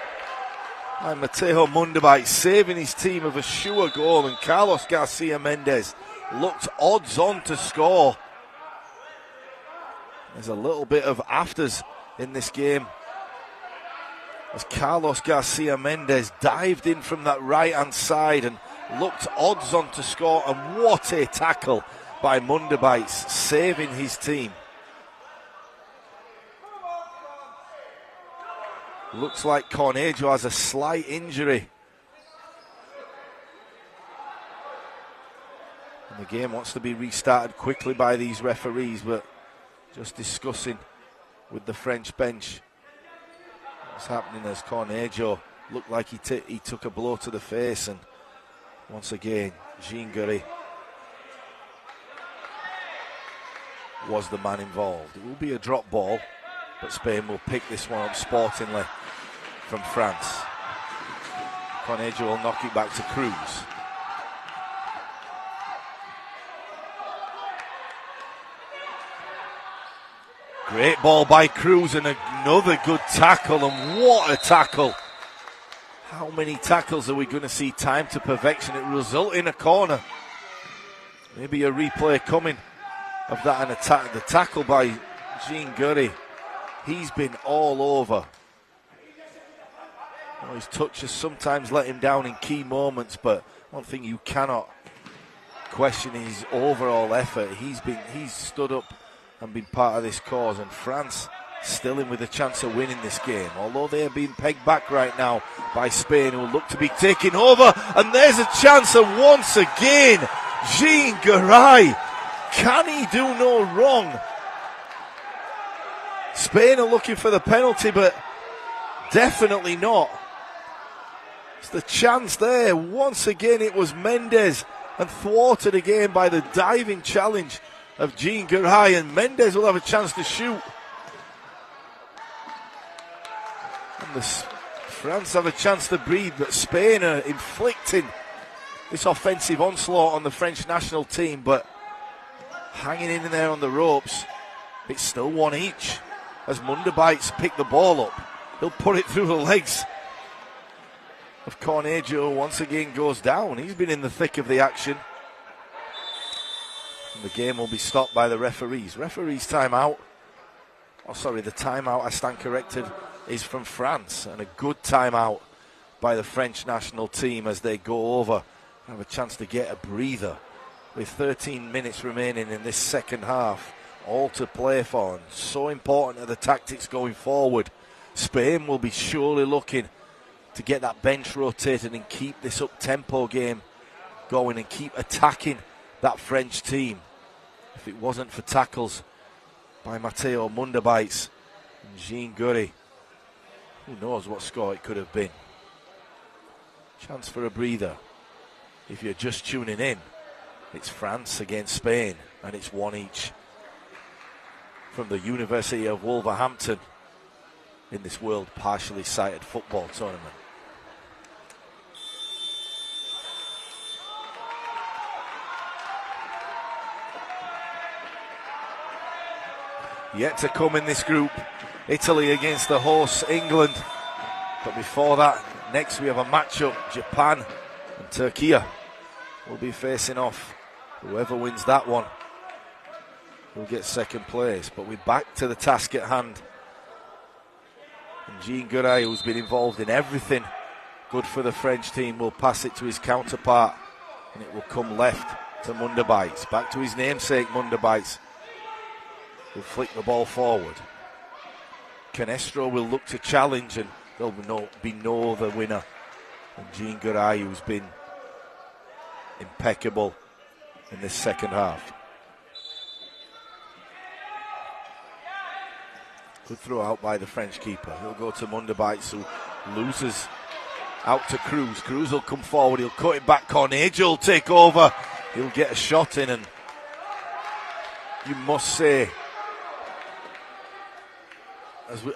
A: by Matteo Munderbites, saving his team of a sure goal, and Carlos Garcia Mendez looked odds on to score. There's a little bit of afters in this game as Carlos Garcia Mendez dived in from that right hand side and looked odds on to score, and what a tackle by Munderbites, saving his team. Looks like Cornejo has a slight injury. And the game wants to be restarted quickly by these referees, but just discussing with the French bench what's happening as Cornejo looked like he took a blow to the face, and once again Jean Gurry was the man involved. It will be a drop ball, but Spain will pick this one up sportingly from France. Cornejo will knock it back to Cruz. Great ball by Cruz, and another good tackle, and what a tackle. How many tackles are we going to see time to perfection? It will result in a corner. Maybe a replay coming of that, and attack. The tackle by Jean Gurry. He's been all over. His touches sometimes let him down in key moments, but one thing you cannot question is his overall effort. He's stood up and been part of this cause, and France still in with a chance of winning this game, although they are being pegged back right now by Spain, who look to be taking over. And there's a chance, and once again Jean Garay, can he do no wrong? Spain are looking for the penalty, but definitely not. It's the chance there. Once again it was Mendez, and thwarted again by the diving challenge of Jean Garay, and Mendez will have a chance to shoot. And France have a chance to breathe, but Spain are inflicting this offensive onslaught on the French national team, but hanging in there on the ropes. It's still one each as Munderbites pick the ball up. He'll put it through the legs of Cornejo. Once again goes down. He's been in the thick of the action. And the game will be stopped by the referees. Referees timeout. Oh, sorry, the timeout, I stand corrected, is from France. And a good timeout by the French national team as they go over and have a chance to get a breather. With 13 minutes remaining in this second half, all to play for, and so important are the tactics going forward. Spain will be surely looking to get that bench rotated and keep this up-tempo game going and keep attacking that French team. If it wasn't for tackles by Matteo Munderbites and Jean Gurry, who knows what score it could have been. Chance for a breather. If you're just tuning in, it's France against Spain, and it's one each from the University of Wolverhampton in this World Partially Sighted Football Tournament. Yet to come in this group, Italy against the hosts England. But before that, next we have a matchup. Japan and Turkey will be facing off. Whoever wins that one will get second place. But we're back to the task at hand. And Jean Garay, who's been involved in everything good for the French team, will pass it to his counterpart. And it will come left to Munderbites. Back to his namesake, Munderbites. Will flick the ball forward. Canestro will look to challenge, and there'll be no other winner than Jean Garay, who's been impeccable in this second half. Good throw out by the French keeper. He'll go to Munderbites, who loses out to Cruz. Cruz will come forward. He'll cut it back. Cornejo will take over. He'll get a shot in, and you must say,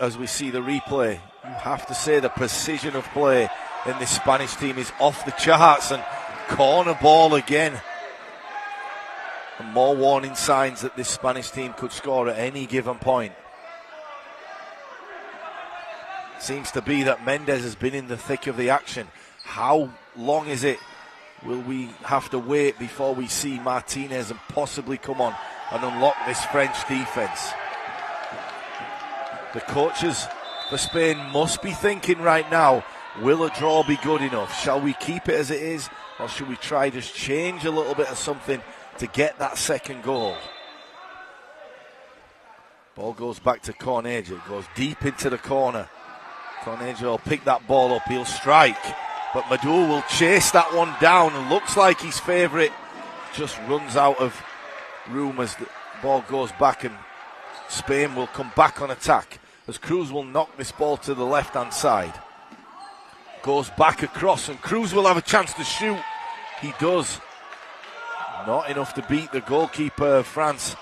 A: as we see the replay, you have to say the precision of play in this Spanish team is off the charts, and corner ball again. And more warning signs that this Spanish team could score at any given point. Seems to be that Mendes has been in the thick of the action. How long is it? Will we have to wait before we see Martinez and possibly come on and unlock this French defence? The coaches for Spain must be thinking right now, will a draw be good enough? Shall we keep it as it is, or should we try just change a little bit of something to get that second goal? Ball goes back to Cornejo. It goes deep into the corner. Cornejo will pick that ball up. He'll strike, but Madou will chase that one down, and looks like his favourite just runs out of room as the ball goes back, and Spain will come back on attack as Cruz will knock this ball to the left-hand side. Goes back across, and Cruz will have a chance to shoot. He does. Not enough to beat the goalkeeper of France.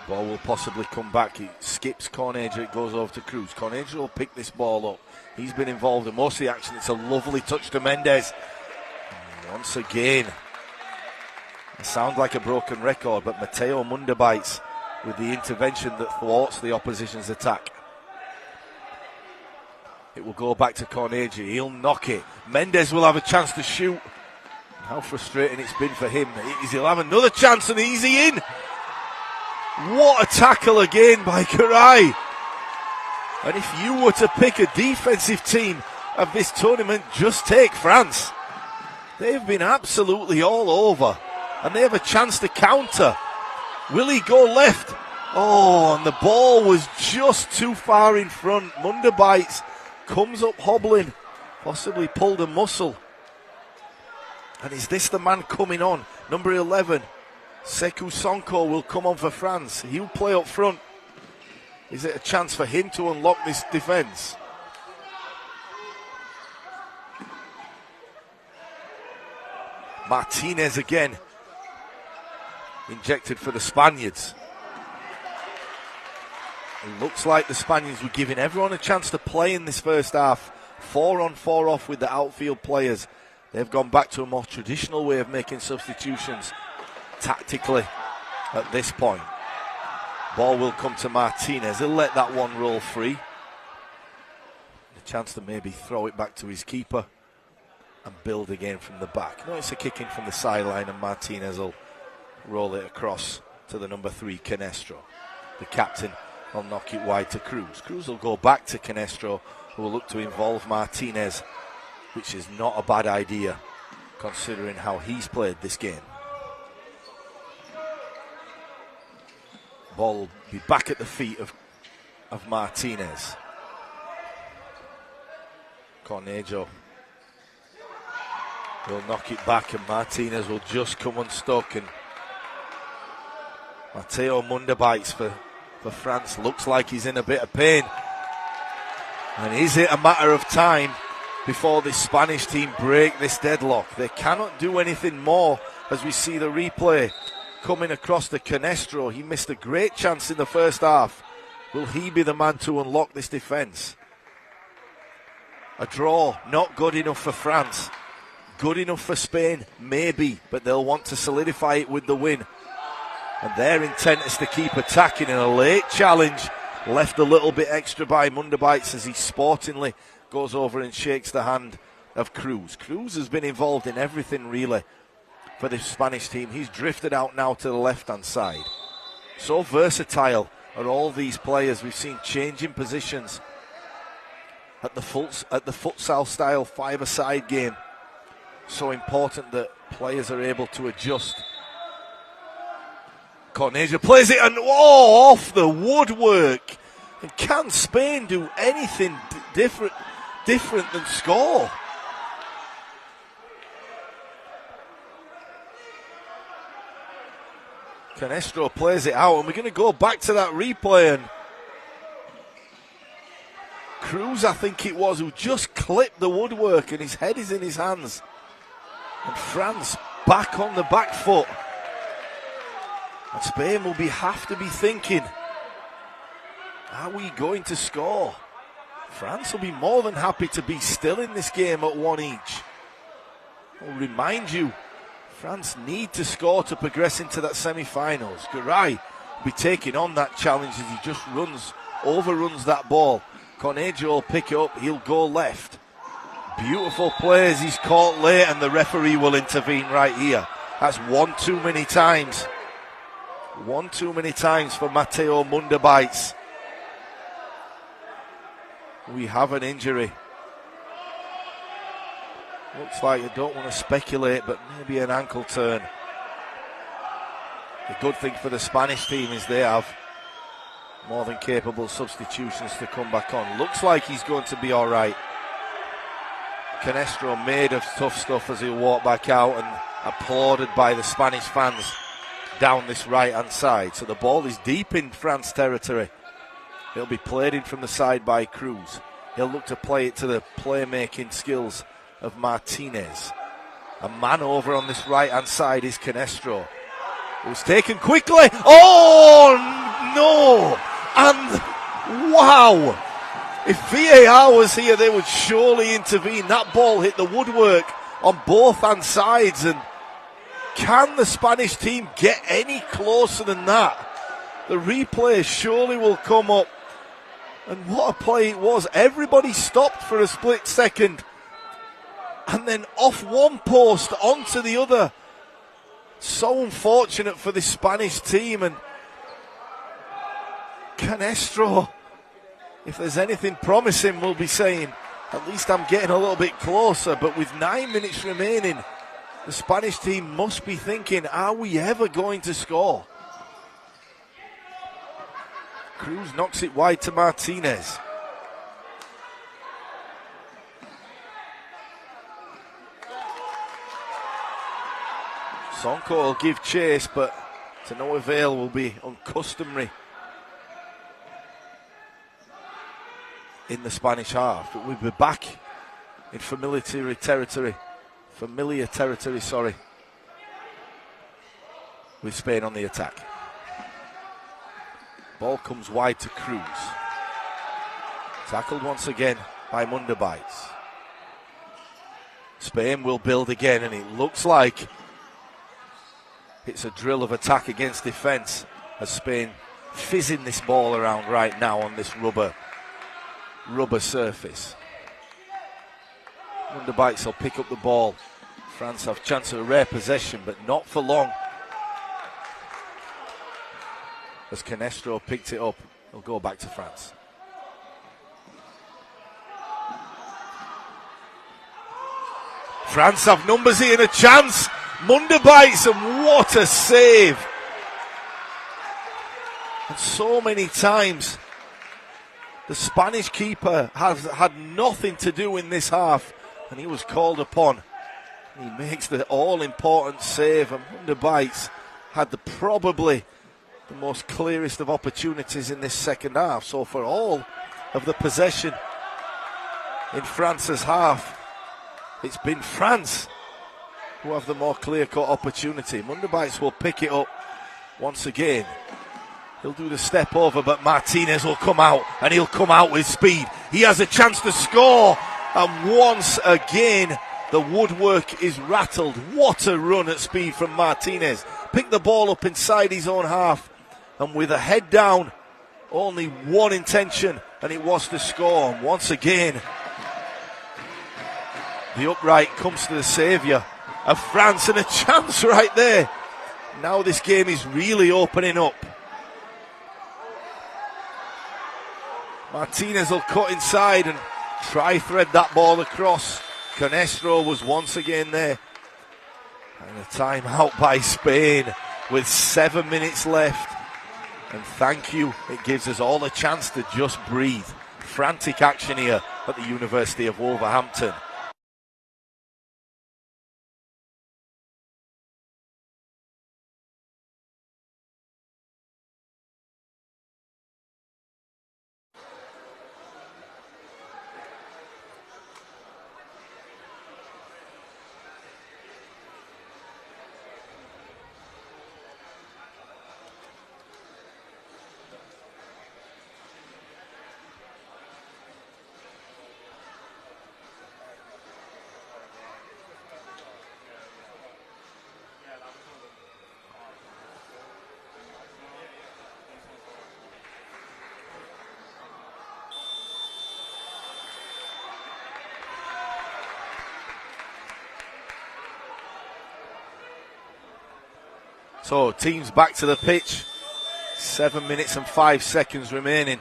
A: Ball will possibly come back. He skips Cornejo. It goes over to Cruz. Cornejo will pick this ball up. He's been involved in most of the action. It's a lovely touch to Mendes. And once again, it sounds like a broken record, but Mateo Munderbites with the intervention that thwarts the opposition's attack. It will go back to Cornejo. He'll knock it. Mendes will have a chance to shoot. How frustrating it's been for him. He'll have another chance, and easy in. What a tackle again by Caray. And if you were to pick a defensive team of this tournament, just take France. They've been absolutely all over, and they have a chance to counter. Will he go left? Oh, and the ball was just too far in front. Munderbites comes up hobbling, possibly pulled a muscle. And is this the man coming on? Number 11. Sekou Sonko will come on for France. He'll play up front. Is it a chance for him to unlock this defence? Martinez again. Injected for the Spaniards. It looks like the Spaniards were giving everyone a chance to play in this first half. 4 on 4 off with the outfield players. They've gone back to a more traditional way of making substitutions tactically at this point. Ball will come to Martinez. He'll let that one roll free. A chance to maybe throw it back to his keeper and build again from the back. No, it's a kick in from the sideline, and Martinez will roll it across to the number 3, Canestro. The captain will knock it wide to Cruz. Cruz will go back to Canestro, who will look to involve Martinez, which is not a bad idea considering how he's played this game. Ball will be back at the feet of Martinez. Cornejo will knock it back, and Martinez will just come unstuck, and Mateo Munderbites for France looks like he's in a bit of pain. And is it a matter of time before this Spanish team break this deadlock? They cannot do anything more as we see the replay coming across to Canestro. He missed a great chance in the first half. Will he be the man to unlock this defence? A draw, not good enough for France. Good enough for Spain, maybe, but they'll want to solidify it with the win. And their intent is to keep attacking, in a late challenge, left a little bit extra by Munderbites as he sportingly goes over and shakes the hand of Cruz. Cruz has been involved in everything really for this Spanish team. He's drifted out now to the left-hand side. So versatile are all these players. We've seen changing positions at the futsal-style five-a-side game. So important that players are able to adjust. Cornejo plays it, and off the woodwork. And can Spain do anything different than score? Canestro plays it out, and we're going to go back to that replay, and Cruz, I think it was, who just clipped the woodwork, and his head is in his hands. And France back on the back foot. And Spain will have to be thinking, are we going to score? France will be more than happy to be still in this game at one each. I'll remind you, France need to score to progress into that semi-finals. Garay will be taking on that challenge as he just overruns that ball. Cornejo will pick it up, he'll go left. Beautiful plays, he's caught late, and the referee will intervene right here. That's one too many times. One too many times for Mateo Mundabites. We have an injury. Looks like I don't want to speculate, but maybe an ankle turn. The good thing for the Spanish team is they have more than capable substitutions to come back on. Looks like he's going to be all right. Canestro made of tough stuff as he walked back out, and applauded by the Spanish fans down this right-hand side. So the ball is deep in France territory. It'll be played in from the side by Cruz. He'll look to play it to the playmaking skills of Martinez. A man over on this right-hand side is Canestro. It was taken quickly. Oh, no! And wow! If VAR was here, they would surely intervene. That ball hit the woodwork on both hand sides. And can the Spanish team get any closer than that? The replay surely will come up. And what a play it was. Everybody stopped for a split second. And then off one post onto the other. So unfortunate for the Spanish team. And Canestro, if there's anything promising, we'll be saying, at least I'm getting a little bit closer. But with 9 minutes remaining, the Spanish team must be thinking, are we ever going to score? Cruz knocks it wide to Martinez. Sonko will give chase, but to no avail, will be uncustomary in the Spanish half. But we'll be back in familiar territory, with Spain on the attack. Ball comes wide to Cruz. Tackled once again by Mundabites. Spain will build again, and it looks like it's a drill of attack against defence as Spain fizzing this ball around right now on this rubber surface. Mundabites will pick up the ball. France have chance of a rare possession, but not for long. As Canestro picked it up, he'll go back to France. France have numbers here and a chance. Mundabites, and what a save. And so many times the Spanish keeper has had nothing to do in this half, and he was called upon. He makes the all-important save, and Mundabites had probably the most clearest of opportunities in this second half. So for all of the possession in France's half, it's been France who have the more clear-cut opportunity. Mundabites will pick it up once again. He'll do the step over, but Martinez will come out, and he'll come out with speed. He has a chance to score, and once again the woodwork is rattled. What a run at speed from Martinez. Picked the ball up inside his own half, and with a head down, only one intention, and it was to score. And once again, the upright comes to the saviour of France, and a chance right there. Now this game is really opening up. Martinez will cut inside and try thread that ball across. Canestro was once again there. And a timeout by Spain with 7 minutes left. And thank you, it gives us all a chance to just breathe. Frantic action here at the University of Wolverhampton. So teams back to the pitch. 7 minutes and 5 seconds remaining.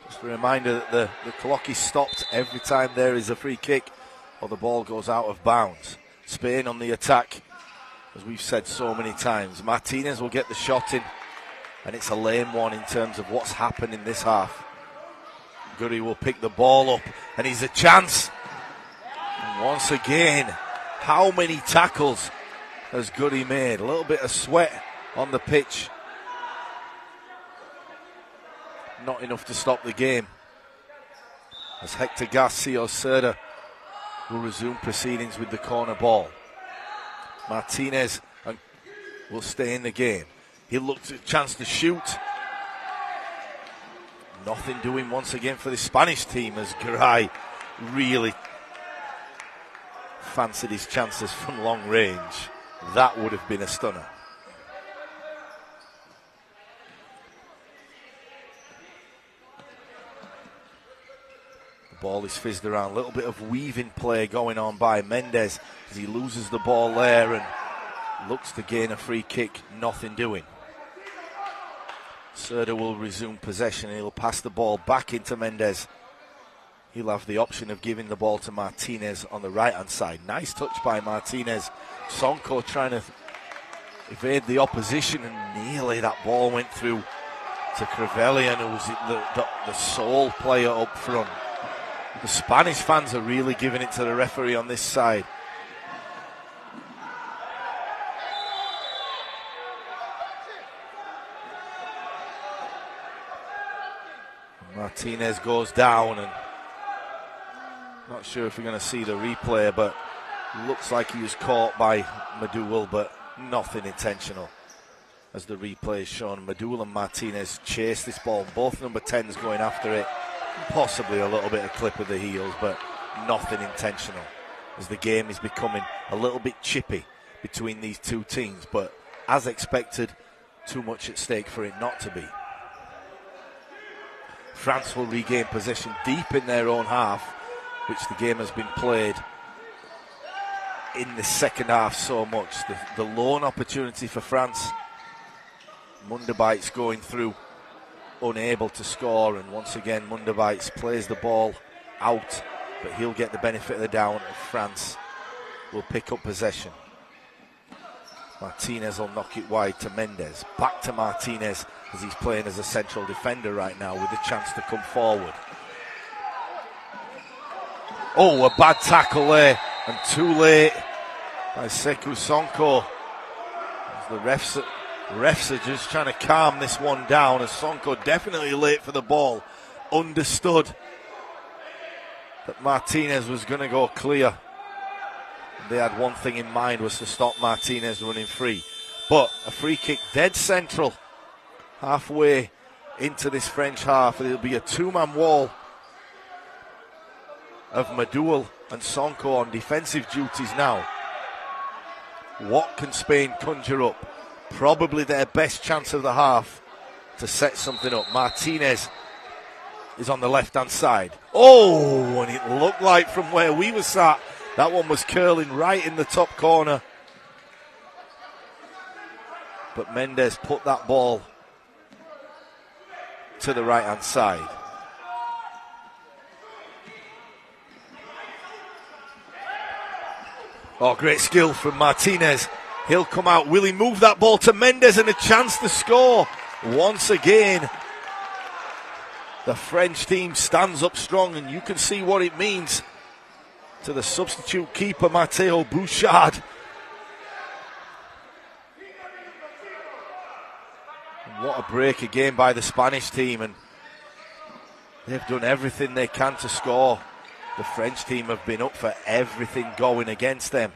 A: Just a reminder that the clock is stopped every time there is a free kick or the ball goes out of bounds. Spain on the attack, as we've said so many times. Martinez will get the shot in, and it's a lame one in terms of what's happened in this half. Gurry will pick the ball up, and he's a chance. And once again, how many tackles has Gurry made? A little bit of sweat on the pitch. Not enough to stop the game. As Hector Garcia Cerda will resume proceedings with the corner ball. Martinez will stay in the game. He'll look to a chance to shoot. Nothing doing once again for the Spanish team as Garay really fancied his chances from long range. That would have been a stunner. The ball is fizzed around. A little bit of weaving play going on by Mendes as he loses the ball there and looks to gain a free kick. Nothing doing. Cerda will resume possession and he'll pass the ball back into Mendes. He'll have the option of giving the ball to Martinez on the right-hand side. Nice touch by Martinez. Sonko trying to evade the opposition, and nearly that ball went through to Crevelian, who was the sole player up front. The Spanish fans are really giving it to the referee on this side. Martinez goes down, and not sure if we're going to see the replay, but looks like he was caught by Madul, but nothing intentional. As the replay is shown, Madul and Martinez chase this ball. Both number 10s going after it. Possibly a little bit of clip of the heels, but nothing intentional. As the game is becoming a little bit chippy between these two teams, but as expected, too much at stake for it not to be. France will regain possession deep in their own half, which the game has been played in the second half so much. The lone opportunity for France. Munderbites going through, unable to score, and once again Munderbites plays the ball out, but he'll get the benefit of the doubt, and France will pick up possession. Martinez will knock it wide to Mendes. Back to Martinez as he's playing as a central defender right now with a chance to come forward. Oh, a bad tackle there, and too late by Sekou Sonko. As the refs are just trying to calm this one down, as Sonko definitely late for the ball. Understood that Martinez was going to go clear. They had one thing in mind, was to stop Martinez running free. But a free kick dead central, halfway into this French half. It'll be a two-man wall of Madul and Sonko on defensive duties now. What can Spain conjure up? Probably their best chance of the half to set something up. Martinez is on the left-hand side. Oh, and it looked like from where we were sat, that one was curling right in the top corner. But Mendes put that ball to the right-hand side. Oh, great skill from Martinez. He'll come out. Will he move that ball to Mendes, and a chance to score? Once again, the French team stands up strong, and you can see what it means to the substitute keeper, Matteo Bouchard. And what a break again by the Spanish team, and they've done everything they can to score. The French team have been up for everything going against them.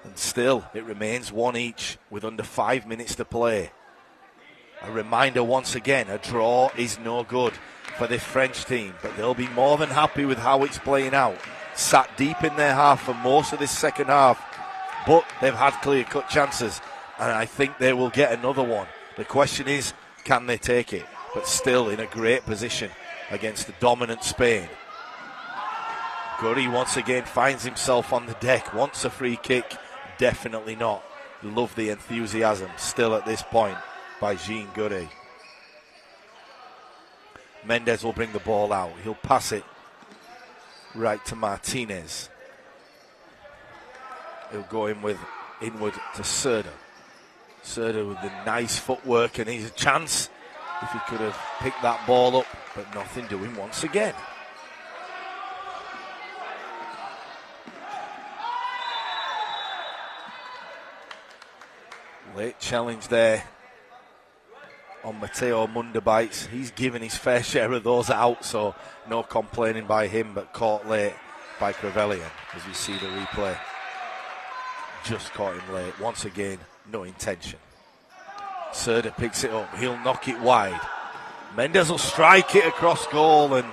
A: And still, it remains one each with under 5 minutes to play. A reminder once again, a draw is no good for this French team, but they'll be more than happy with how it's playing out. Sat deep in their half for most of this second half, but they've had clear-cut chances, and I think they will get another one. The question is, can they take it? But still in a great position against the dominant Spain. Gurry once again finds himself on the deck, wants a free kick, definitely not. Love the enthusiasm still at this point by Jean Gurey. Mendes will bring the ball out. He'll pass it right to Martinez. He'll go inward to Serda. Serda with the nice footwork, and he's a chance if he could have picked that ball up, but nothing doing once again. Late challenge there on Matteo Mundabites. He's given his fair share of those out, so no complaining by him, but caught late by Crevelian, as you see the replay. Just caught him late. Once again, no intention. Serda picks it up. He'll knock it wide. Mendes will strike it across goal, and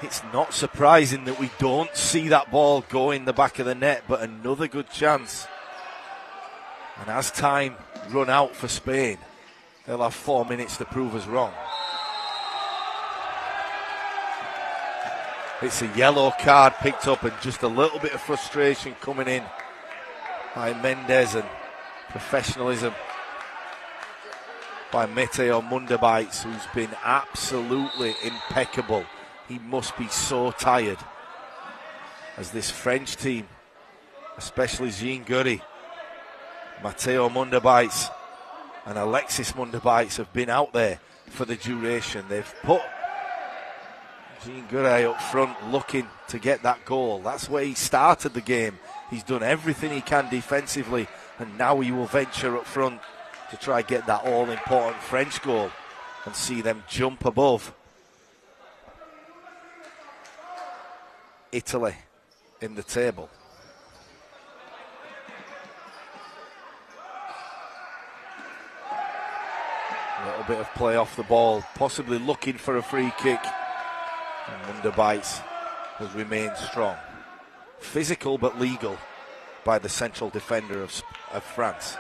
A: it's not surprising that we don't see that ball go in the back of the net, but another good chance. And as time run out for Spain, they'll have 4 minutes to prove us wrong. It's a yellow card picked up, and just a little bit of frustration coming in by Mendes, and professionalism by Matteo Mundabites, who's been absolutely impeccable. He must be so tired, as this French team, especially Jean Gurey, Matteo Mundabites and Alexis Mundabites, have been out there for the duration. They've put Jean Gurey up front looking to get that goal. That's where he started the game. He's done everything he can defensively, and now he will venture up front to try and get that all-important French goal and see them jump above Italy in the table. A little bit of play off the ball, possibly looking for a free kick. And Mundabites has remained strong. Physical but legal by the central defender of France.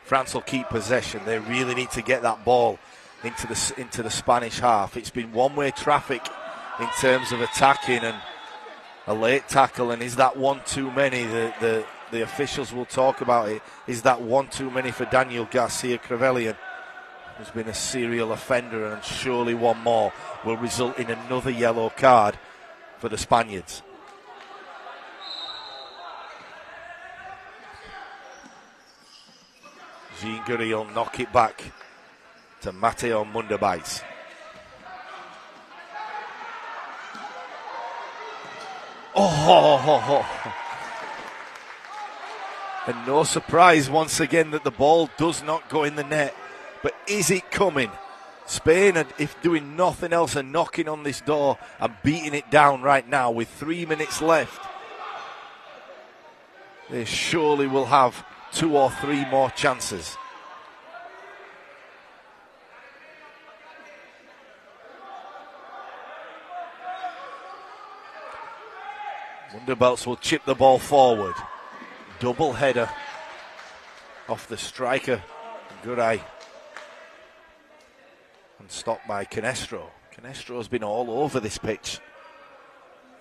A: France will keep possession. They really need to get that ball into the Spanish half. It's been one-way traffic in terms of attacking, and a late tackle, and is that one too many? The officials will talk about it. Is that one too many for Daniel Garcia Crevelian, who's been a serial offender, and surely one more will result in another yellow card for the Spaniards. Jean Gurey will knock it back to Matteo Mundabites. And no surprise once again that the ball does not go in the net. But is it coming? Spain, if doing nothing else, are knocking on this door and beating it down right now with 3 minutes left. They surely will have 2 or 3 more chances. Wonderbelts will chip the ball forward. Double header off the striker, Gurey, and stopped by Canestro. Canestro's been all over this pitch.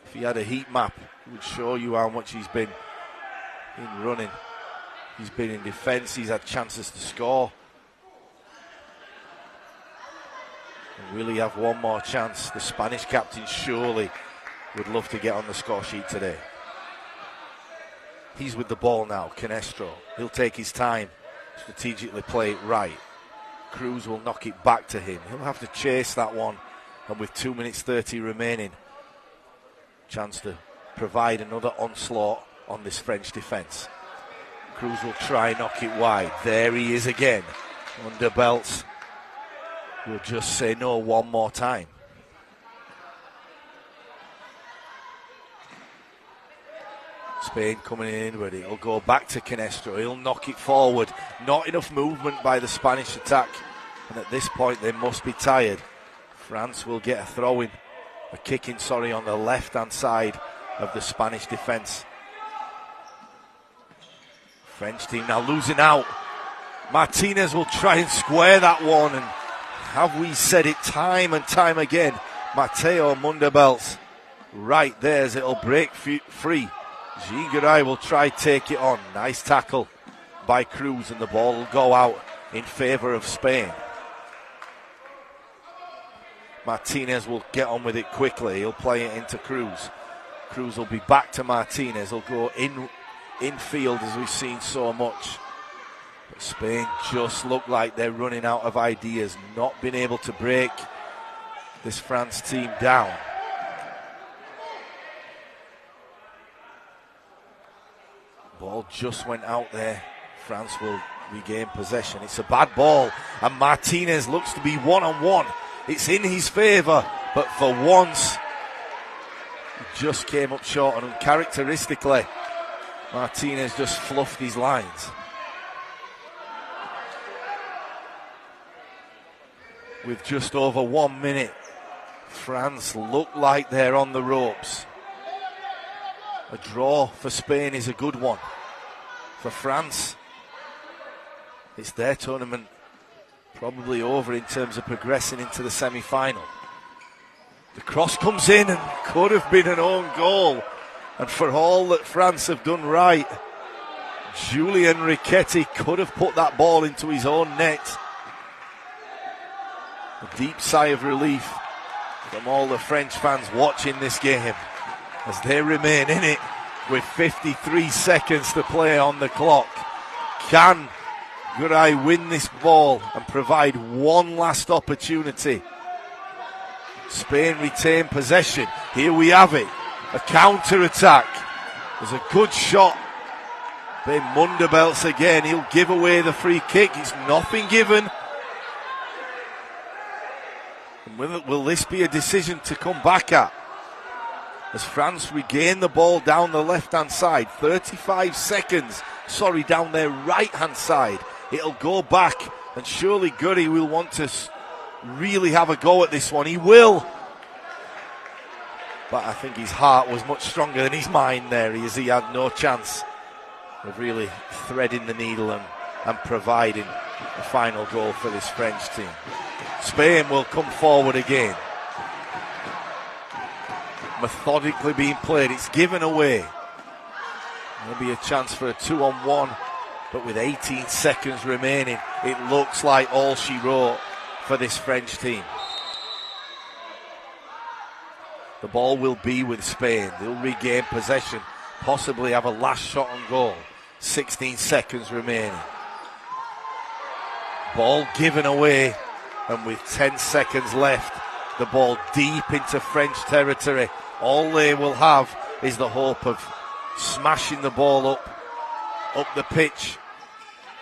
A: If he had a heat map, it would show you how much he's been in running. He's been in defence, he's had chances to score. And will he have one more chance? The Spanish captain surely would love to get on the score sheet today. He's with the ball now, Canestro. He'll take his time, strategically play it right. Cruz will knock it back to him. He'll have to chase that one, and with 2 minutes 30 remaining, chance to provide another onslaught on this French defence. Cruz will try and knock it wide. There he is again. Underbelts will just say no one more time. Spain coming in with it. He'll go back to Canestro. He'll knock it forward. Not enough movement by the Spanish attack. And at this point, they must be tired. France will get a throw-in, a kick-in, on the left-hand side of the Spanish defence. French team now losing out. Martinez will try and square that one. And have we said it time and time again? Matteo Mundabites right there as it'll break free. Gigeray will try take it on. Nice tackle by Cruz, and the ball will go out in favour of Spain. Martinez will get on with it quickly. He'll play it into Cruz. Cruz will be back to Martinez. He'll go infield as we've seen so much. But Spain just look like they're running out of ideas, not being able to break this France team down. Ball just went out there. France will regain possession. It's a bad ball, and Martinez looks to be one-on-one. It's in his favour, but for once, he just came up short, and uncharacteristically, Martinez just fluffed his lines. With just over 1 minute, France look like they're on the ropes. A draw for Spain is a good one. For France, it's their tournament probably over in terms of progressing into the semi-final. The cross comes in and could have been an own goal. And for all that France have done right, Julian Riquetti could have put that ball into his own net. A deep sigh of relief from all the French fans watching this game as they remain in it with 53 seconds to play on the clock. Can Gigeray win this ball and provide one last opportunity? Spain retain possession. Here we have it. A counter-attack. There's a good shot. Ben Munderbelts again. He'll give away the free kick. It's nothing given. And will this be a decision to come back at? As France regain the ball down the left-hand side. 35 seconds. Down their right-hand side. It'll go back. And surely Gigeray will want to really have a go at this one. He will. But I think his heart was much stronger than his mind there, as he had no chance of really threading the needle and providing a final goal for this French team. Spain will come forward again. Methodically being played. It's given away. Maybe a chance for a 2-on-1, but with 18 seconds remaining, it looks like all she wrote for this French team. The ball will be with Spain. They'll regain possession, possibly have a last shot on goal. 16 seconds remaining. Ball given away, and with 10 seconds left, the ball deep into French territory. All they will have is the hope of smashing the ball up the pitch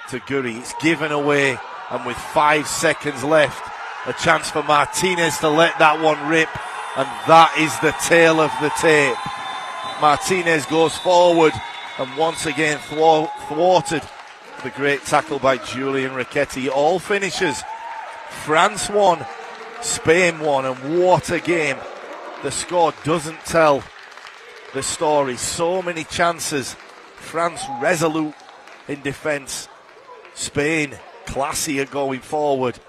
A: to Gigeray. It's given away, and with 5 seconds left, a chance for Martinez to let that one rip. And that is the tale of the tape. Martinez goes forward and once again thwarted the great tackle by Julian Riquetti. All finishes. France won, Spain won, and what a game. The score doesn't tell the story. So many chances. France resolute in defence. Spain classier going forward.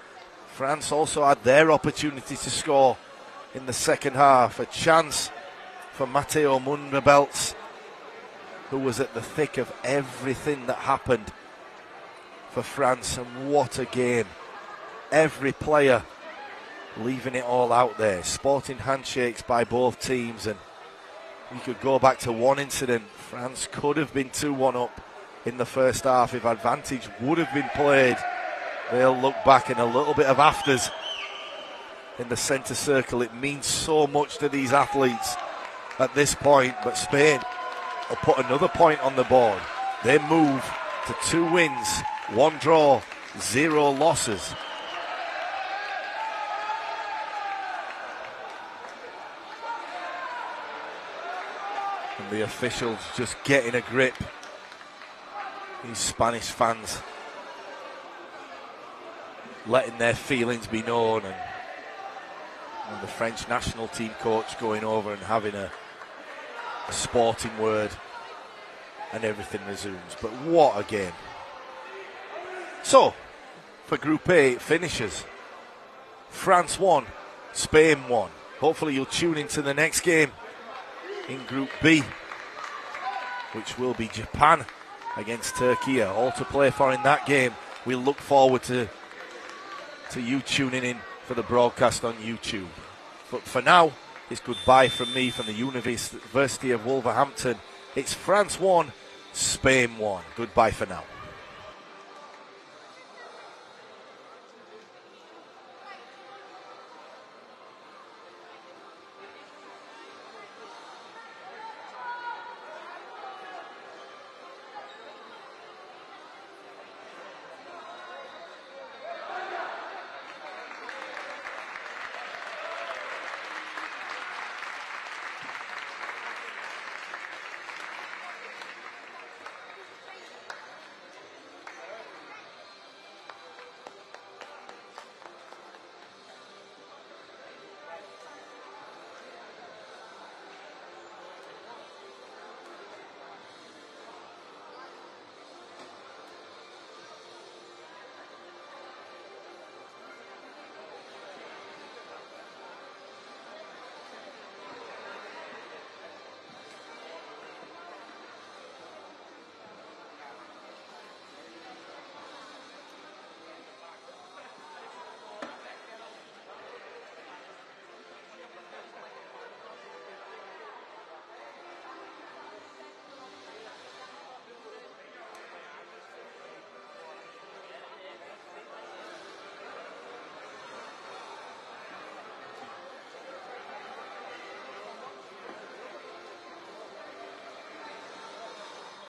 A: France also had their opportunity to score in the second half. A chance for Matteo Munderbelts, who was at the thick of everything that happened for France. And what a game. Every player leaving it all out there. Sporting handshakes by both teams, and we could go back to one incident. France could have been 2-1 up in the first half if advantage would have been played. They'll look back in a little bit of afters in the centre circle. It means so much to these athletes at this point, but Spain will put another point on the board. They move to 2 wins, 1 draw, 0 losses. And the officials just getting a grip. These Spanish fans letting their feelings be known, and the French national team coach going over and having a sporting word, and everything resumes. But what a game. So, for Group A, it finishes. France won, Spain won. Hopefully you'll tune into the next game in Group B. which will be Japan against Turkey. All to play for in that game. We look forward to you tuning in for the broadcast on YouTube. But for now, it's goodbye from me from the University of Wolverhampton. It's France 1, Spain 1. Goodbye for now.